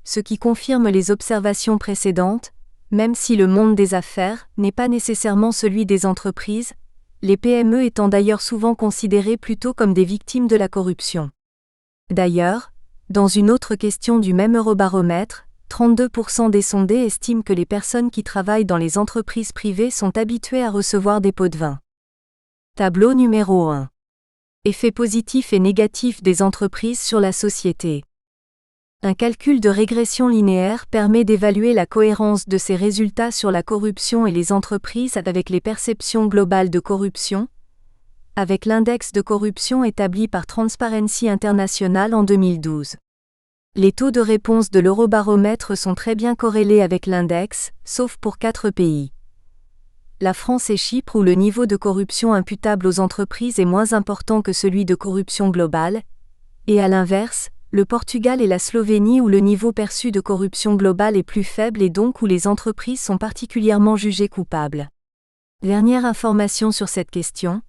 ce qui confirme les observations précédentes, même si le monde des affaires n'est pas nécessairement celui des entreprises, les PME étant d'ailleurs souvent considérées plutôt comme des victimes de la corruption. D'ailleurs, dans une autre question du même eurobaromètre, 32% des sondés estiment que les personnes qui travaillent dans les entreprises privées sont habituées à recevoir des pots de vin. Tableau numéro 1. Effets positifs et négatifs des entreprises sur la société. Un calcul de régression linéaire permet d'évaluer la cohérence de ces résultats sur la corruption et les entreprises avec les perceptions globales de corruption, avec l'index de corruption établi par Transparency International en 2012. Les taux de réponse de l'Eurobaromètre sont très bien corrélés avec l'index, sauf pour 4 pays. La France et Chypre où le niveau de corruption imputable aux entreprises est moins important que celui de corruption globale, et à l'inverse, le Portugal et la Slovénie où le niveau perçu de corruption globale est plus faible et donc où les entreprises sont particulièrement jugées coupables. Dernière information sur cette question.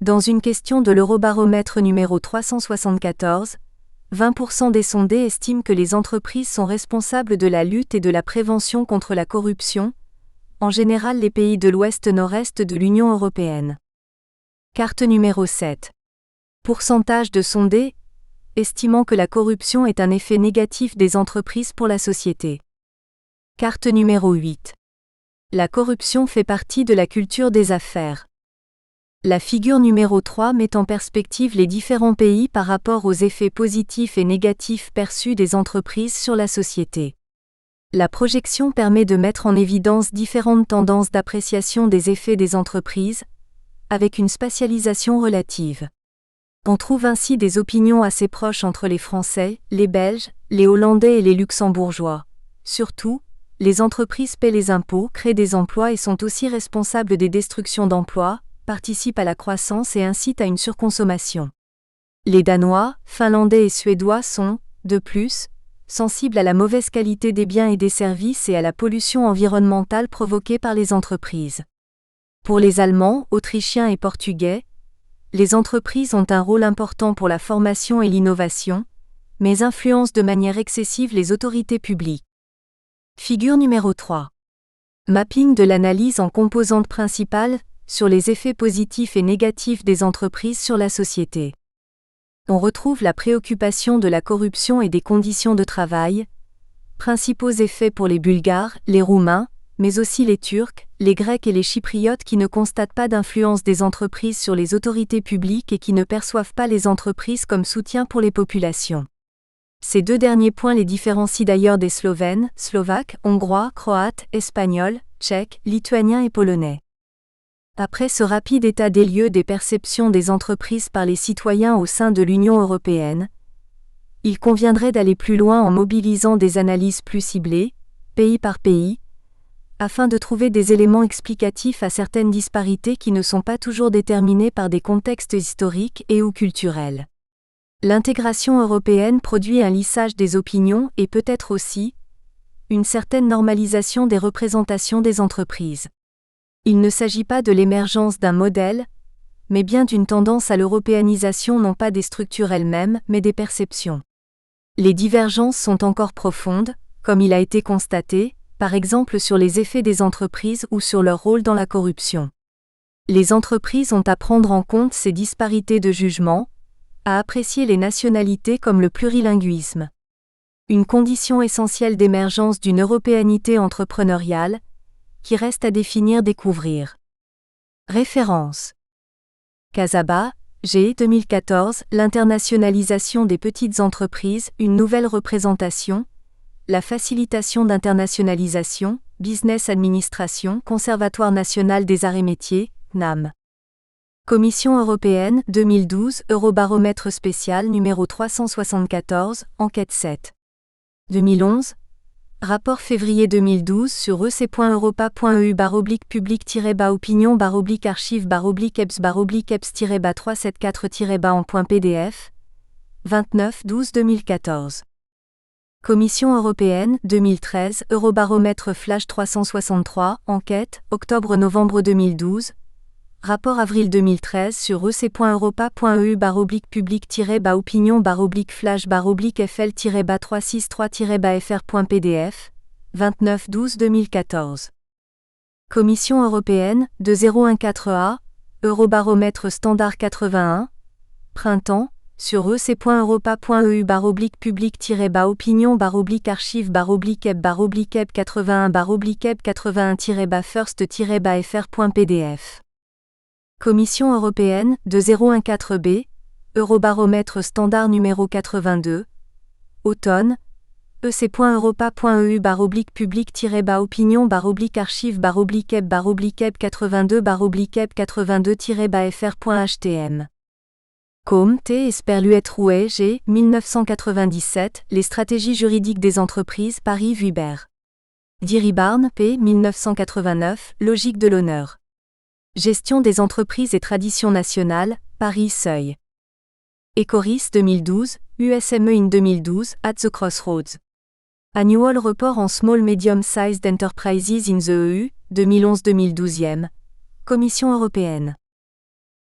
Dans une question de l'Eurobaromètre numéro 374, 20% des sondés estiment que les entreprises sont responsables de la lutte et de la prévention contre la corruption, en général les pays de l'ouest-nord-est de l'Union européenne. Carte numéro 7. Pourcentage de sondés estimant que la corruption est un effet négatif des entreprises pour la société. Carte numéro 8. La corruption fait partie de la culture des affaires. La figure numéro 3 met en perspective les différents pays par rapport aux effets positifs et négatifs perçus des entreprises sur la société. La projection permet de mettre en évidence différentes tendances d'appréciation des effets des entreprises, avec une spatialisation relative. On trouve ainsi des opinions assez proches entre les Français, les Belges, les Hollandais et les Luxembourgeois. Surtout, les entreprises paient les impôts, créent des emplois et sont aussi responsables des destructions d'emplois, participent à la croissance et incitent à une surconsommation. Les Danois, Finlandais et Suédois sont, de plus, sensibles à la mauvaise qualité des biens et des services et à la pollution environnementale provoquée par les entreprises. Pour les Allemands, Autrichiens et Portugais, les entreprises ont un rôle important pour la formation et l'innovation, mais influencent de manière excessive les autorités publiques. Figure numéro 3. Mapping de l'analyse en composantes principales sur les effets positifs et négatifs des entreprises sur la société. On retrouve la préoccupation de la corruption et des conditions de travail, principaux effets pour les Bulgares, les Roumains, mais aussi les Turcs, les Grecs et les Chypriotes qui ne constatent pas d'influence des entreprises sur les autorités publiques et qui ne perçoivent pas les entreprises comme soutien pour les populations. Ces deux derniers points les différencient d'ailleurs des Slovènes, Slovaques, Hongrois, Croates, Espagnols, Tchèques, Lituaniens et Polonais. Après ce rapide état des lieux des perceptions des entreprises par les citoyens au sein de l'Union européenne, il conviendrait d'aller plus loin en mobilisant des analyses plus ciblées, pays par pays, afin de trouver des éléments explicatifs à certaines disparités qui ne sont pas toujours déterminées par des contextes historiques et ou culturels. L'intégration européenne produit un lissage des opinions et peut-être aussi une certaine normalisation des représentations des entreprises. Il ne s'agit pas de l'émergence d'un modèle, mais bien d'une tendance à l'européanisation non pas des structures elles-mêmes, mais des perceptions. Les divergences sont encore profondes, comme il a été constaté, par exemple sur les effets des entreprises ou sur leur rôle dans la corruption. Les entreprises ont à prendre en compte ces disparités de jugement, à apprécier les nationalités comme le plurilinguisme. Une condition essentielle d'émergence d'une européanité entrepreneuriale, qui reste à définir-découvrir. Référence. Casaba, G. 2014, L'internationalisation des petites entreprises, une nouvelle représentation, la facilitation d'internationalisation, Business Administration, Conservatoire national des arts et métiers, NAM. Commission européenne, 2012, Eurobaromètre spécial numéro 374, enquête 7. 2011. Rapport février 2012 sur ec.europa.eu/opinion/archive/eps/eps-374-en.pdf 29/12/2014. Commission européenne, 2013, Eurobaromètre Flash 363, enquête, octobre-novembre 2012. Rapport avril 2013 sur ec.europa.eu/public-flash-fl-fr.pdf 29/12/2014. Commission européenne, 2014a, Eurobaromètre Standard 81, printemps, sur ec.europa.eu/public-eb-archive/eb-eb81/eb-first-first-fr.pdf. Commission européenne, 2014b, Eurobaromètre Standard numéro 82, automne, ec.europa.eu/public-archive/eb-archive/eb-82/eb-82-fr.htm. Comte et Sperluette-Rouet G. 1997, Les stratégies juridiques des entreprises Paris Vuibert. Diribarne P. 1989, Logique de l'honneur. Gestion des entreprises et traditions nationales, Paris Seuil. Ecoris 2012, USME in 2012, At the Crossroads. Annual Report on Small Medium-Sized Enterprises in the EU, 2011-2012, Commission européenne.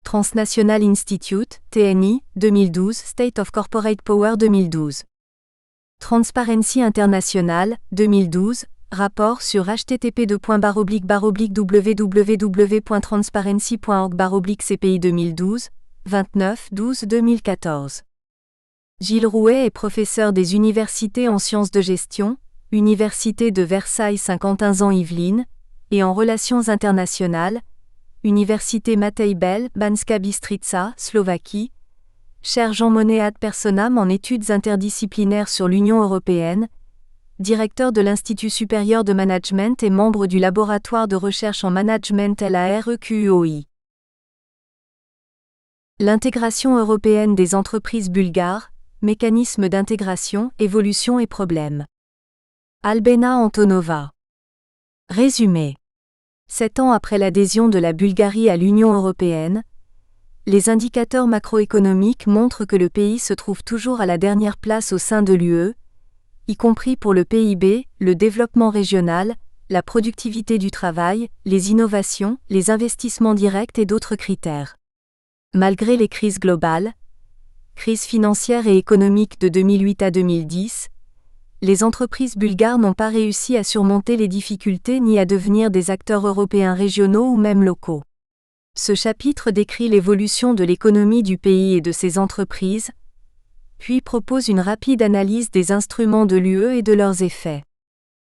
Transnational Institute, TNI, 2012, State of Corporate Power 2012. Transparency International, 2012, rapport sur http://www.transparency.org/cpi 2012, 29/12/2014. Gilles Rouet est professeur des universités en sciences de gestion, Université de Versailles Saint-Quentin-en-Yvelines, et en relations internationales, Université Matej Bell, Banská Bystrica, Slovaquie. Cher Jean Monnet ad personam en études interdisciplinaires sur l'Union européenne, directeur de l'Institut supérieur de management et membre du laboratoire de recherche en management LAREQUOI. L'intégration européenne des entreprises bulgares, mécanisme d'intégration, évolution et problèmes. Albena Antonova. Résumé. 7 ans après l'adhésion de la Bulgarie à l'Union européenne, les indicateurs macroéconomiques montrent que le pays se trouve toujours à la dernière place au sein de l'UE, y compris pour le PIB, le développement régional, la productivité du travail, les innovations, les investissements directs et d'autres critères. Malgré les crises globales, crise financière et économique de 2008 à 2010, les entreprises bulgares n'ont pas réussi à surmonter les difficultés ni à devenir des acteurs européens régionaux ou même locaux. Ce chapitre décrit l'évolution de l'économie du pays et de ses entreprises, puis propose une rapide analyse des instruments de l'UE et de leurs effets.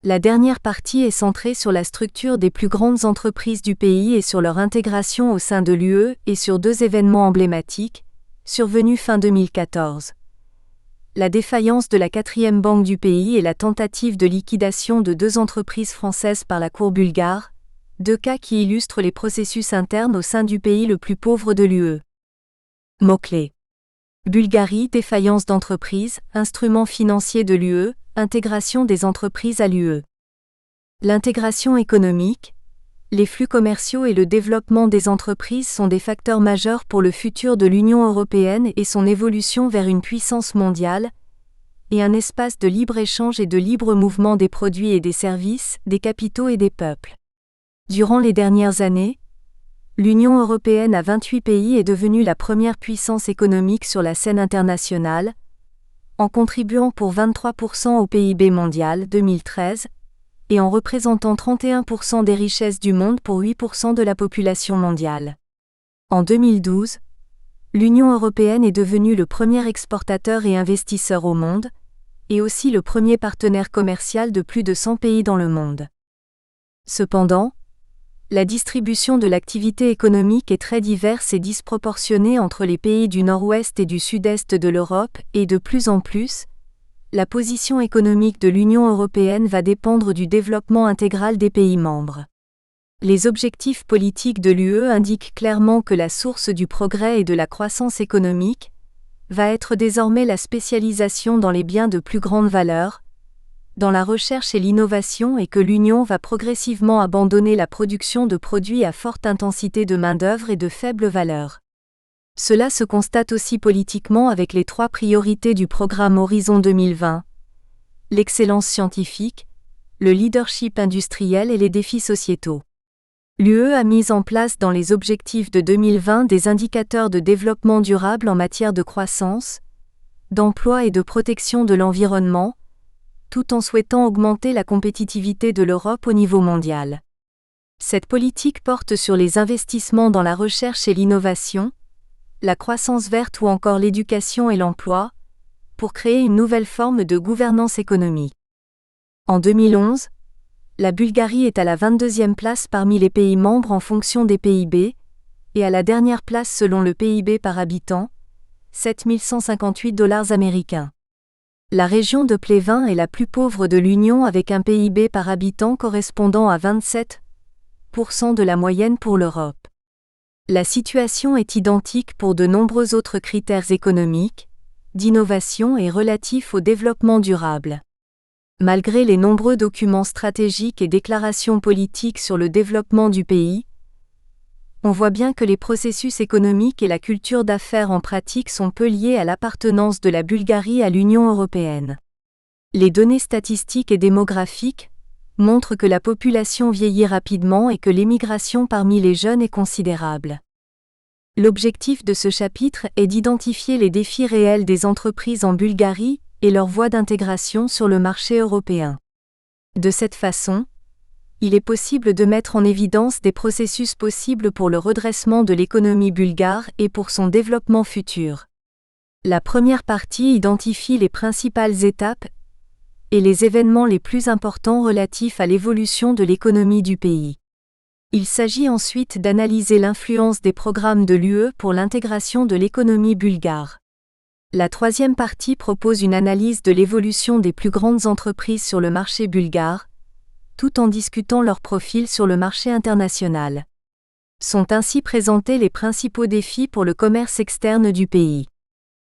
La dernière partie est centrée sur la structure des plus grandes entreprises du pays et sur leur intégration au sein de l'UE et sur 2 événements emblématiques, survenus fin 2014. La défaillance de la 4e banque du pays et la tentative de liquidation de 2 entreprises françaises par la Cour bulgare, 2 cas qui illustrent les processus internes au sein du pays le plus pauvre de l'UE. Mots-clés. Bulgarie, défaillance d'entreprise, instruments financiers de l'UE, intégration des entreprises à l'UE. L'intégration économique, les flux commerciaux et le développement des entreprises sont des facteurs majeurs pour le futur de l'Union européenne et son évolution vers une puissance mondiale, et un espace de libre-échange et de libre mouvement des produits et des services, des capitaux et des peuples. Durant les dernières années, l'Union européenne à 28 pays est devenue la première puissance économique sur la scène internationale, en contribuant pour 23% au PIB mondial 2013 et en représentant 31% des richesses du monde pour 8% de la population mondiale. En 2012, l'Union européenne est devenue le premier exportateur et investisseur au monde, et aussi le premier partenaire commercial de plus de 100 pays dans le monde. Cependant, la distribution de l'activité économique est très diverse et disproportionnée entre les pays du nord-ouest et du sud-est de l'Europe et de plus en plus, la position économique de l'Union européenne va dépendre du développement intégral des pays membres. Les objectifs politiques de l'UE indiquent clairement que la source du progrès et de la croissance économique va être désormais la spécialisation dans les biens de plus grande valeur, dans la recherche et l'innovation et que l'Union va progressivement abandonner la production de produits à forte intensité de main-d'œuvre et de faible valeur. Cela se constate aussi politiquement avec les 3 priorités du programme Horizon 2020, l'excellence scientifique, le leadership industriel et les défis sociétaux. L'UE a mis en place dans les objectifs de 2020 des indicateurs de développement durable en matière de croissance, d'emploi et de protection de l'environnement, tout en souhaitant augmenter la compétitivité de l'Europe au niveau mondial. Cette politique porte sur les investissements dans la recherche et l'innovation, la croissance verte ou encore l'éducation et l'emploi, pour créer une nouvelle forme de gouvernance économique. En 2011, la Bulgarie est à la 22e place parmi les pays membres en fonction des PIB, et à la dernière place selon le PIB par habitant, 7 158 $ américains. La région de Plévin est la plus pauvre de l'Union avec un PIB par habitant correspondant à 27% de la moyenne pour l'Europe. La situation est identique pour de nombreux autres critères économiques, d'innovation et relatifs au développement durable. Malgré les nombreux documents stratégiques et déclarations politiques sur le développement du pays, on voit bien que les processus économiques et la culture d'affaires en pratique sont peu liés à l'appartenance de la Bulgarie à l'Union européenne. Les données statistiques et démographiques montrent que la population vieillit rapidement et que l'émigration parmi les jeunes est considérable. L'objectif de ce chapitre est d'identifier les défis réels des entreprises en Bulgarie et leur voie d'intégration sur le marché européen. De cette façon, il est possible de mettre en évidence des processus possibles pour le redressement de l'économie bulgare et pour son développement futur. La première partie identifie les principales étapes et les événements les plus importants relatifs à l'évolution de l'économie du pays. Il s'agit ensuite d'analyser l'influence des programmes de l'UE pour l'intégration de l'économie bulgare. La troisième partie propose une analyse de l'évolution des plus grandes entreprises sur le marché bulgare, tout en discutant leur profil sur le marché international. Sont ainsi présentés les principaux défis pour le commerce externe du pays.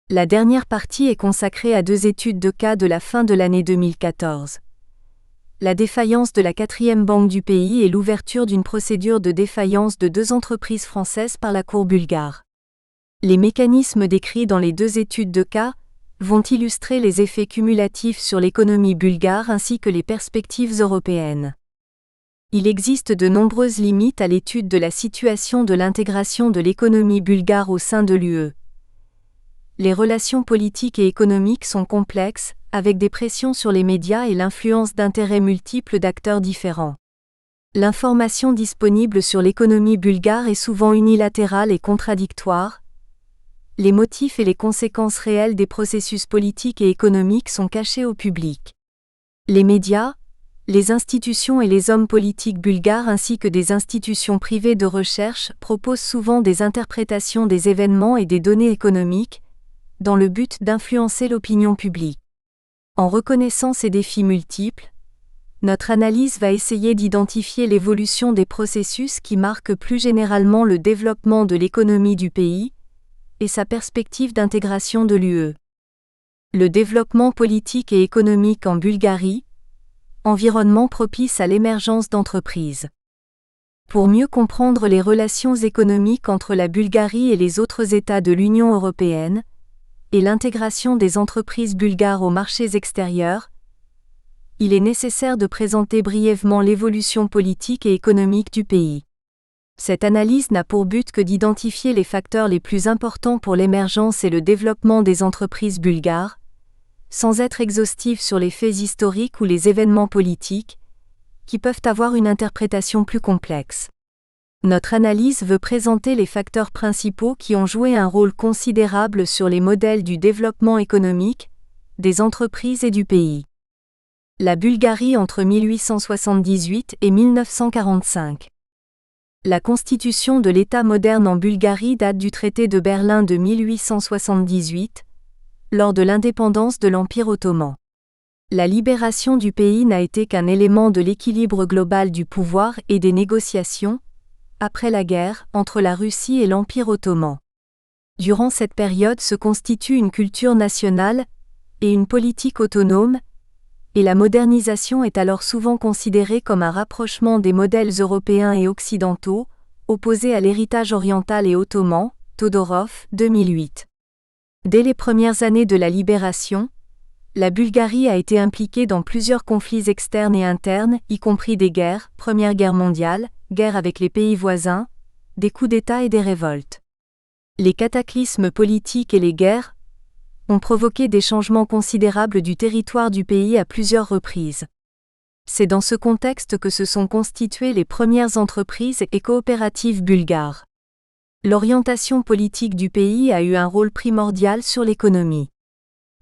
La dernière partie est consacrée à 2 études de cas de la fin de l'année 2014. La défaillance de la 4e banque du pays et l'ouverture d'une procédure de défaillance de 2 entreprises françaises par la Cour bulgare. Les mécanismes décrits dans les 2 études de cas vont illustrer les effets cumulatifs sur l'économie bulgare ainsi que les perspectives européennes. Il existe de nombreuses limites à l'étude de la situation de l'intégration de l'économie bulgare au sein de l'UE. Les relations politiques et économiques sont complexes, avec des pressions sur les médias et l'influence d'intérêts multiples d'acteurs différents. L'information disponible sur l'économie bulgare est souvent unilatérale et contradictoire. Les motifs et les conséquences réelles des processus politiques et économiques sont cachés au public. Les médias, les institutions et les hommes politiques bulgares ainsi que des institutions privées de recherche proposent souvent des interprétations des événements et des données économiques, dans le but d'influencer l'opinion publique. En reconnaissant ces défis multiples, notre analyse va essayer d'identifier l'évolution des processus qui marquent plus généralement le développement de l'économie du pays et sa perspective d'intégration de l'UE. Le développement politique et économique en Bulgarie, environnement propice à l'émergence d'entreprises. Pour mieux comprendre les relations économiques entre la Bulgarie et les autres États de l'Union européenne, et l'intégration des entreprises bulgares aux marchés extérieurs, il est nécessaire de présenter brièvement l'évolution politique et économique du pays. Cette analyse n'a pour but que d'identifier les facteurs les plus importants pour l'émergence et le développement des entreprises bulgares, sans être exhaustive sur les faits historiques ou les événements politiques, qui peuvent avoir une interprétation plus complexe. Notre analyse veut présenter les facteurs principaux qui ont joué un rôle considérable sur les modèles du développement économique, des entreprises et du pays. La Bulgarie entre 1878 et 1945. La constitution de l'État moderne en Bulgarie date du traité de Berlin de 1878, lors de l'indépendance de l'Empire ottoman. La libération du pays n'a été qu'un élément de l'équilibre global du pouvoir et des négociations, après la guerre, entre la Russie et l'Empire ottoman. Durant cette période se constitue une culture nationale et une politique autonome, et la modernisation est alors souvent considérée comme un rapprochement des modèles européens et occidentaux, opposés à l'héritage oriental et ottoman, Todorov, 2008. Dès les premières années de la libération, la Bulgarie a été impliquée dans plusieurs conflits externes et internes, y compris des guerres, Première Guerre mondiale, guerre avec les pays voisins, des coups d'État et des révoltes. Les cataclysmes politiques et les guerres ont provoqué des changements considérables du territoire du pays à plusieurs reprises. C'est dans ce contexte que se sont constituées les premières entreprises et coopératives bulgares. L'orientation politique du pays a eu un rôle primordial sur l'économie.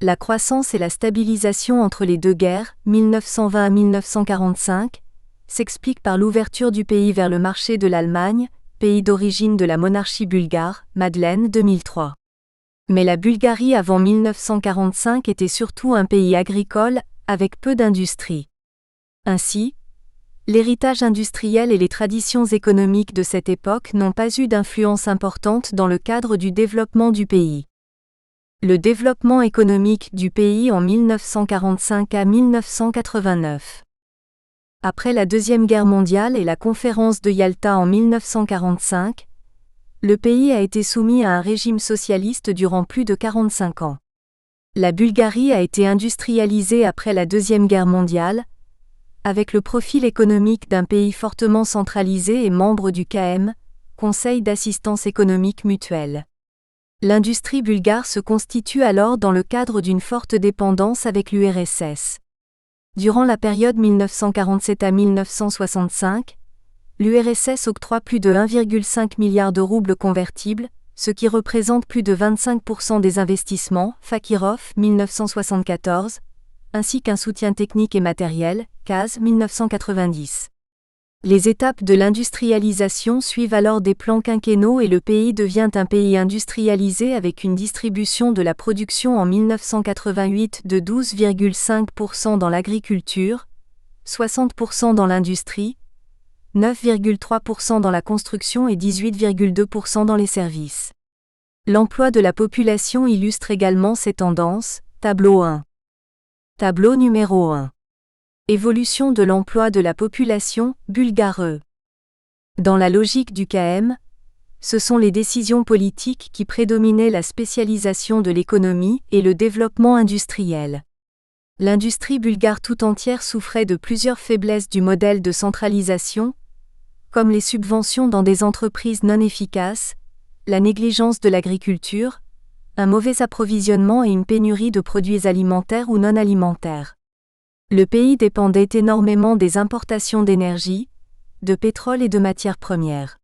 La croissance et la stabilisation entre les 2 guerres, 1920 à 1945, s'explique par l'ouverture du pays vers le marché de l'Allemagne, pays d'origine de la monarchie bulgare, Madeleine 2003. Mais la Bulgarie avant 1945 était surtout un pays agricole, avec peu d'industrie. Ainsi, l'héritage industriel et les traditions économiques de cette époque n'ont pas eu d'influence importante dans le cadre du développement du pays. Le développement économique du pays en 1945 à 1989. Après la Deuxième Guerre mondiale et la conférence de Yalta en 1945, le pays a été soumis à un régime socialiste durant plus de 45 ans. La Bulgarie a été industrialisée après la Deuxième Guerre mondiale, avec le profil économique d'un pays fortement centralisé et membre du KM, Conseil d'assistance économique mutuelle. L'industrie bulgare se constitue alors dans le cadre d'une forte dépendance avec l'URSS. Durant la période 1947 à 1965, l'URSS octroie plus de 1,5 milliard de roubles convertibles, ce qui représente plus de 25% des investissements, Fakirov, 1974, ainsi qu'un soutien technique et matériel, Kaz, 1990. Les étapes de l'industrialisation suivent alors des plans quinquennaux et le pays devient un pays industrialisé avec une distribution de la production en 1988 de 12,5% dans l'agriculture, 60% dans l'industrie, 9,3% dans la construction et 18,2% dans les services. L'emploi de la population illustre également ces tendances. Tableau 1. Tableau numéro 1. Évolution de l'emploi de la population, Bulgare. Dans la logique du KM, ce sont les décisions politiques qui prédominaient la spécialisation de l'économie et le développement industriel. L'industrie bulgare tout entière souffrait de plusieurs faiblesses du modèle de centralisation, comme les subventions dans des entreprises non efficaces, la négligence de l'agriculture, un mauvais approvisionnement et une pénurie de produits alimentaires ou non alimentaires. Le pays dépendait énormément des importations d'énergie, de pétrole et de matières premières.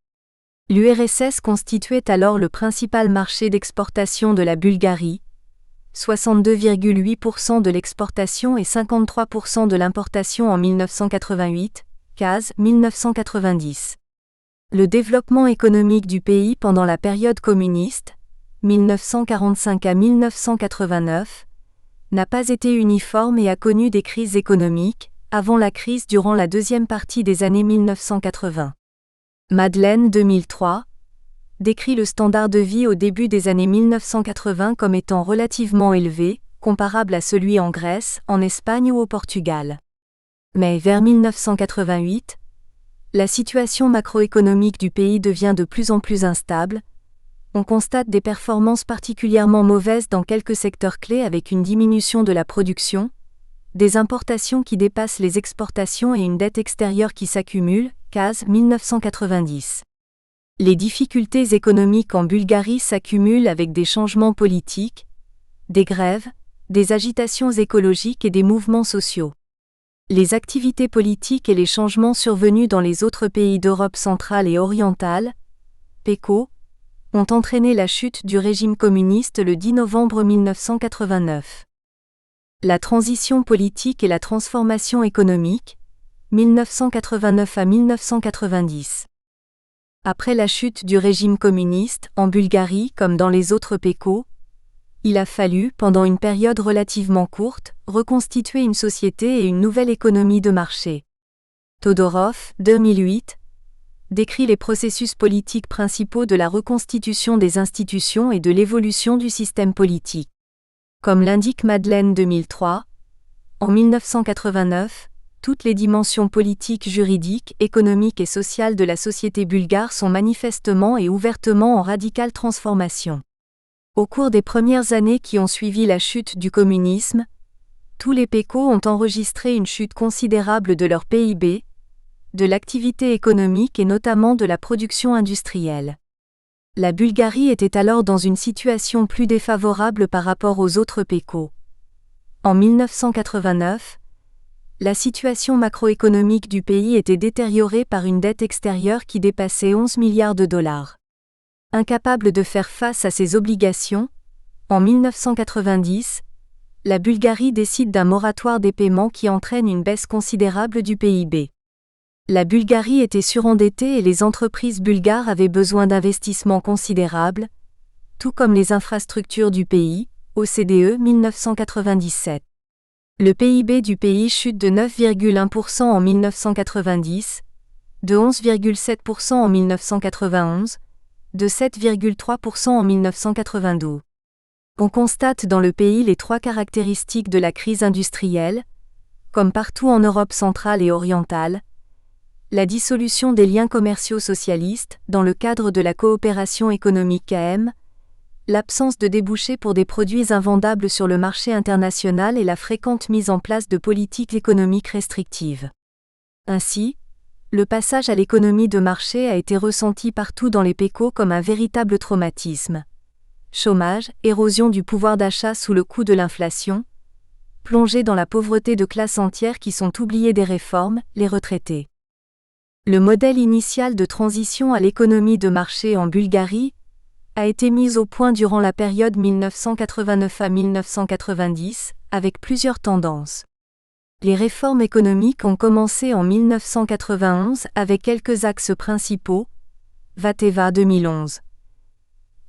L'URSS constituait alors le principal marché d'exportation de la Bulgarie, 62,8% de l'exportation et 53% de l'importation en 1988, CAS 1990. Le développement économique du pays pendant la période communiste, 1945 à 1989, n'a pas été uniforme et a connu des crises économiques, avant la crise durant la deuxième partie des années 1980. Madeleine 2003 décrit le standard de vie au début des années 1980 comme étant relativement élevé, comparable à celui en Grèce, en Espagne ou au Portugal. Mais vers 1988, la situation macroéconomique du pays devient de plus en plus instable. On constate des performances particulièrement mauvaises dans quelques secteurs clés avec une diminution de la production, des importations qui dépassent les exportations et une dette extérieure qui s'accumule, CAS 1990. Les difficultés économiques en Bulgarie s'accumulent avec des changements politiques, des grèves, des agitations écologiques et des mouvements sociaux. Les activités politiques et les changements survenus dans les autres pays d'Europe centrale et orientale, PECO, ont entraîné la chute du régime communiste le 10 novembre 1989. La transition politique et la transformation économique, 1989 à 1990. Après la chute du régime communiste, en Bulgarie comme dans les autres PECO, il a fallu, pendant une période relativement courte, reconstituer une société et une nouvelle économie de marché. Todorov, 2008, décrit les processus politiques principaux de la reconstitution des institutions et de l'évolution du système politique. Comme l'indique Madeleine 2003, en 1989, toutes les dimensions politiques, juridiques, économiques et sociales de la société bulgare sont manifestement et ouvertement en radicale transformation. Au cours des premières années qui ont suivi la chute du communisme, tous les PECO ont enregistré une chute considérable de leur PIB, de l'activité économique et notamment de la production industrielle. La Bulgarie était alors dans une situation plus défavorable par rapport aux autres PECO. En 1989, la situation macroéconomique du pays était détériorée par une dette extérieure qui dépassait 11 milliards de dollars. Incapable de faire face à ses obligations, en 1990, la Bulgarie décide d'un moratoire des paiements qui entraîne une baisse considérable du PIB. La Bulgarie était surendettée et les entreprises bulgares avaient besoin d'investissements considérables, tout comme les infrastructures du pays, OCDE 1997. Le PIB du pays chute de 9,1% en 1990, de 11,7% en 1991, de 7,3% en 1992. On constate dans le pays les trois caractéristiques de la crise industrielle, comme partout en Europe centrale et orientale, la dissolution des liens commerciaux socialistes dans le cadre de la coopération économique KM, l'absence de débouchés pour des produits invendables sur le marché international et la fréquente mise en place de politiques économiques restrictives. Ainsi, le passage à l'économie de marché a été ressenti partout dans les PECO comme un véritable traumatisme. Chômage, érosion du pouvoir d'achat sous le coup de l'inflation, plongée dans la pauvreté de classes entières qui sont oubliées des réformes, les retraités. Le modèle initial de transition à l'économie de marché en Bulgarie a été mis au point durant la période 1989 à 1990, avec plusieurs tendances. Les réformes économiques ont commencé en 1991 avec quelques axes principaux. Vateva 2011.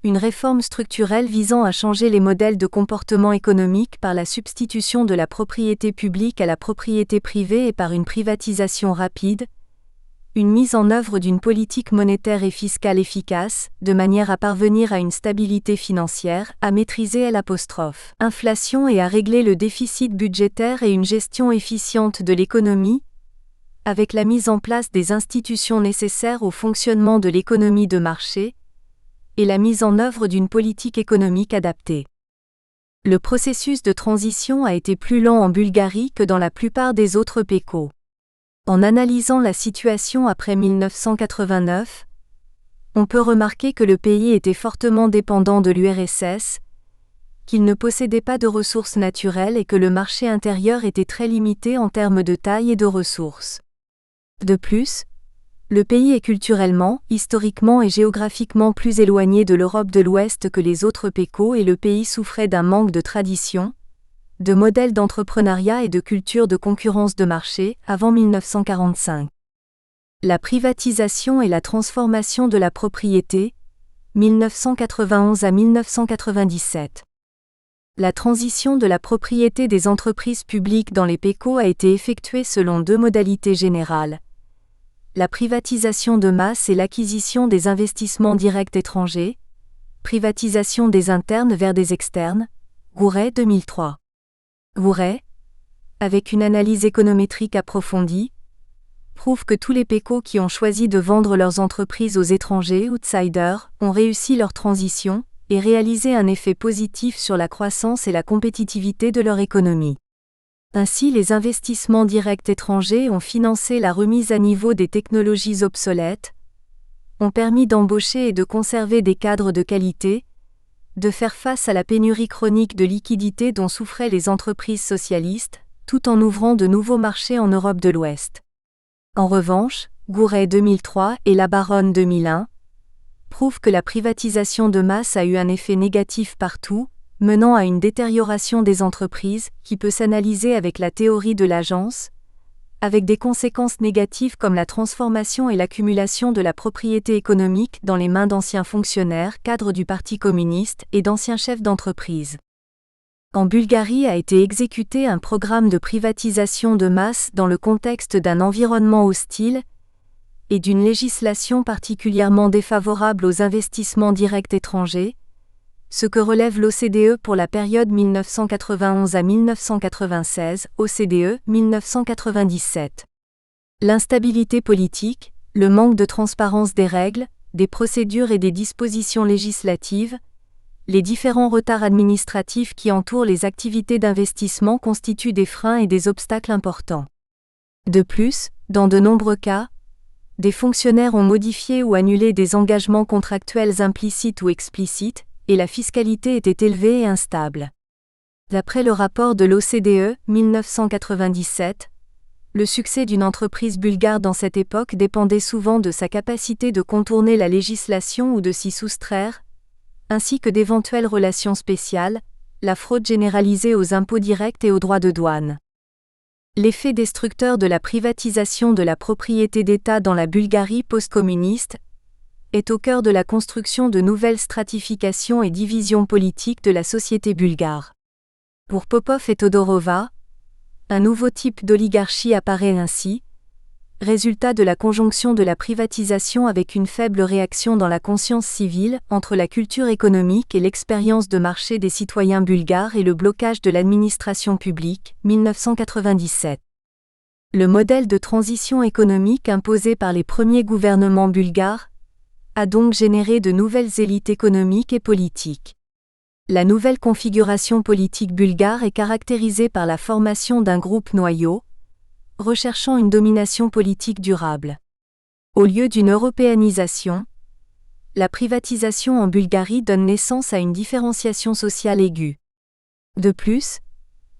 Une réforme structurelle visant à changer les modèles de comportement économique par la substitution de la propriété publique à la propriété privée et par une privatisation rapide. une mise en œuvre d'une politique monétaire et fiscale efficace, de manière à parvenir à une stabilité financière, à maîtriser l'inflation et à régler le déficit budgétaire et une gestion efficiente de l'économie, avec la mise en place des institutions nécessaires au fonctionnement de l'économie de marché, et la mise en œuvre d'une politique économique adaptée. Le processus de transition a été plus lent en Bulgarie que dans la plupart des autres PECO. En analysant la situation après 1989, on peut remarquer que le pays était fortement dépendant de l'URSS, qu'il ne possédait pas de ressources naturelles et que le marché intérieur était très limité en termes de taille et de ressources. De plus, le pays est culturellement, historiquement et géographiquement plus éloigné de l'Europe de l'Ouest que les autres PECO et le pays souffrait d'un manque de tradition, de modèles d'entrepreneuriat et de culture de concurrence de marché avant 1945. La privatisation et la transformation de la propriété, 1991 à 1997. La transition de la propriété des entreprises publiques dans les PECO a été effectuée selon deux modalités générales. La privatisation de masse et l'acquisition des investissements directs étrangers, privatisation des internes vers des externes, Gouret 2003. Gouret, avec une analyse économétrique approfondie, prouve que tous les PECO qui ont choisi de vendre leurs entreprises aux étrangers outsiders ont réussi leur transition et réalisé un effet positif sur la croissance et la compétitivité de leur économie. Ainsi, les investissements directs étrangers ont financé la remise à niveau des technologies obsolètes, ont permis d'embaucher et de conserver des cadres de qualité, de faire face à la pénurie chronique de liquidités dont souffraient les entreprises socialistes, tout en ouvrant de nouveaux marchés en Europe de l'Ouest. En revanche, Gouret 2003 et La Baronne 2001 prouvent que la privatisation de masse a eu un effet négatif partout, menant à une détérioration des entreprises qui peut s'analyser avec la théorie de l'agence, avec des conséquences négatives comme la transformation et l'accumulation de la propriété économique dans les mains d'anciens fonctionnaires, cadres du Parti communiste et d'anciens chefs d'entreprise. En Bulgarie a été exécuté un programme de privatisation de masse dans le contexte d'un environnement hostile et d'une législation particulièrement défavorable aux investissements directs étrangers, ce que relève l'OCDE pour la période 1991 à 1996, OCDE 1997. L'instabilité politique, le manque de transparence des règles, des procédures et des dispositions législatives, les différents retards administratifs qui entourent les activités d'investissement constituent des freins et des obstacles importants. De plus, dans de nombreux cas, des fonctionnaires ont modifié ou annulé des engagements contractuels implicites ou explicites, et la fiscalité était élevée et instable. D'après le rapport de l'OCDE, 1997, le succès d'une entreprise bulgare dans cette époque dépendait souvent de sa capacité de contourner la législation ou de s'y soustraire, ainsi que d'éventuelles relations spéciales, la fraude généralisée aux impôts directs et aux droits de douane. L'effet destructeur de la privatisation de la propriété d'État dans la Bulgarie post-communiste est au cœur de la construction de nouvelles stratifications et divisions politiques de la société bulgare. Pour Popov et Todorova, un nouveau type d'oligarchie apparaît ainsi, résultat de la conjonction de la privatisation avec une faible réaction dans la conscience civile entre la culture économique et l'expérience de marché des citoyens bulgares et le blocage de l'administration publique, 1997. Le modèle de transition économique imposé par les premiers gouvernements bulgares a donc généré de nouvelles élites économiques et politiques. La nouvelle configuration politique bulgare est caractérisée par la formation d'un groupe noyau, recherchant une domination politique durable. Au lieu d'une européanisation, la privatisation en Bulgarie donne naissance à une différenciation sociale aiguë. De plus,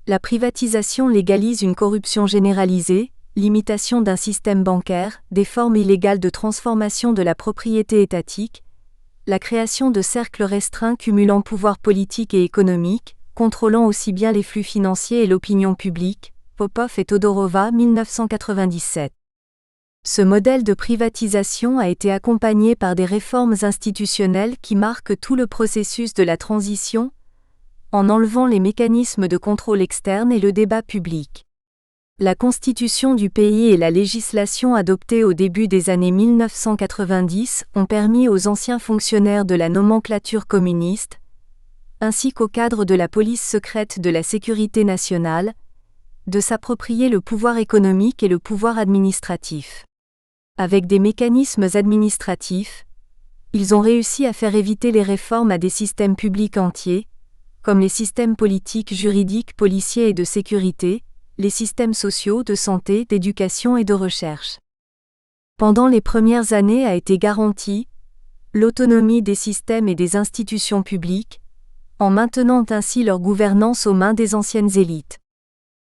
la privatisation légalise une corruption généralisée, limitation d'un système bancaire, des formes illégales de transformation de la propriété étatique, la création de cercles restreints cumulant pouvoir politique et économique, contrôlant aussi bien les flux financiers et l'opinion publique, Popov et Todorova 1997. Ce modèle de privatisation a été accompagné par des réformes institutionnelles qui marquent tout le processus de la transition, en enlevant les mécanismes de contrôle externe et le débat public. La constitution du pays et la législation adoptée au début des années 1990 ont permis aux anciens fonctionnaires de la nomenclature communiste, ainsi qu'aux cadres de la police secrète de la sécurité nationale, de s'approprier le pouvoir économique et le pouvoir administratif. Avec des mécanismes administratifs, ils ont réussi à faire éviter les réformes à des systèmes publics entiers, comme les systèmes politiques, juridiques, policiers et de sécurité, les systèmes sociaux, de santé, d'éducation et de recherche. Pendant les premières années a été garantie l'autonomie des systèmes et des institutions publiques, en maintenant ainsi leur gouvernance aux mains des anciennes élites.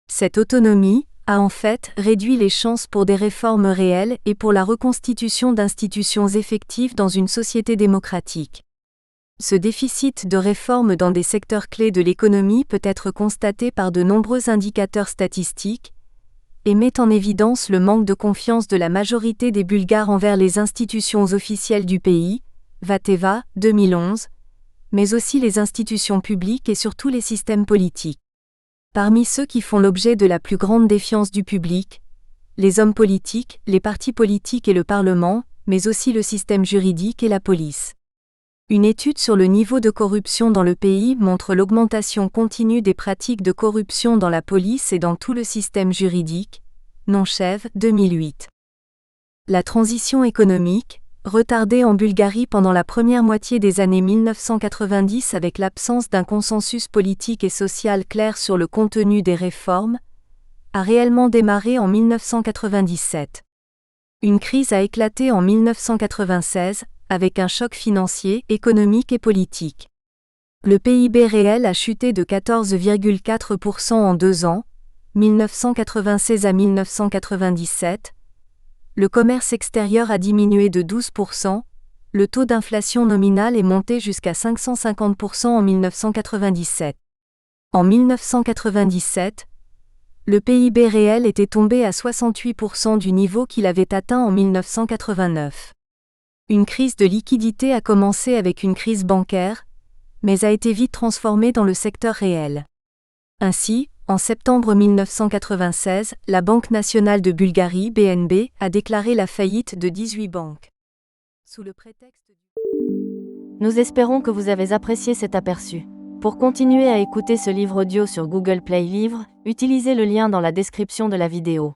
Cette autonomie a en fait réduit les chances pour des réformes réelles et pour la reconstitution d'institutions effectives dans une société démocratique. Ce déficit de réforme dans des secteurs clés de l'économie peut être constaté par de nombreux indicateurs statistiques et met en évidence le manque de confiance de la majorité des Bulgares envers les institutions officielles du pays, Vateva, 2011, mais aussi les institutions publiques et surtout les systèmes politiques. Parmi ceux qui font l'objet de la plus grande défiance du public, les hommes politiques, les partis politiques et le Parlement, mais aussi le système juridique et la police. Une étude sur le niveau de corruption dans le pays montre l'augmentation continue des pratiques de corruption dans la police et dans tout le système juridique, Nonchev, 2008. La transition économique, retardée en Bulgarie pendant la première moitié des années 1990 avec l'absence d'un consensus politique et social clair sur le contenu des réformes, a réellement démarré en 1997. Une crise a éclaté en 1996, avec un choc financier, économique et politique. Le PIB réel a chuté de 14,4% en 2 ans, 1996 à 1997. Le commerce extérieur a diminué de 12%, le taux d'inflation nominal est monté jusqu'à 550% en 1997. En 1997, le PIB réel était tombé à 68% du niveau qu'il avait atteint en 1989. Une crise de liquidité a commencé avec une crise bancaire, mais a été vite transformée dans le secteur réel. Ainsi, en septembre 1996, la Banque nationale de Bulgarie, BNB, a déclaré la faillite de 18 banques. Sous le prétexte Nous espérons que vous avez apprécié cet aperçu. Pour continuer à écouter ce livre audio sur Google Play Livres, utilisez le lien dans la description de la vidéo.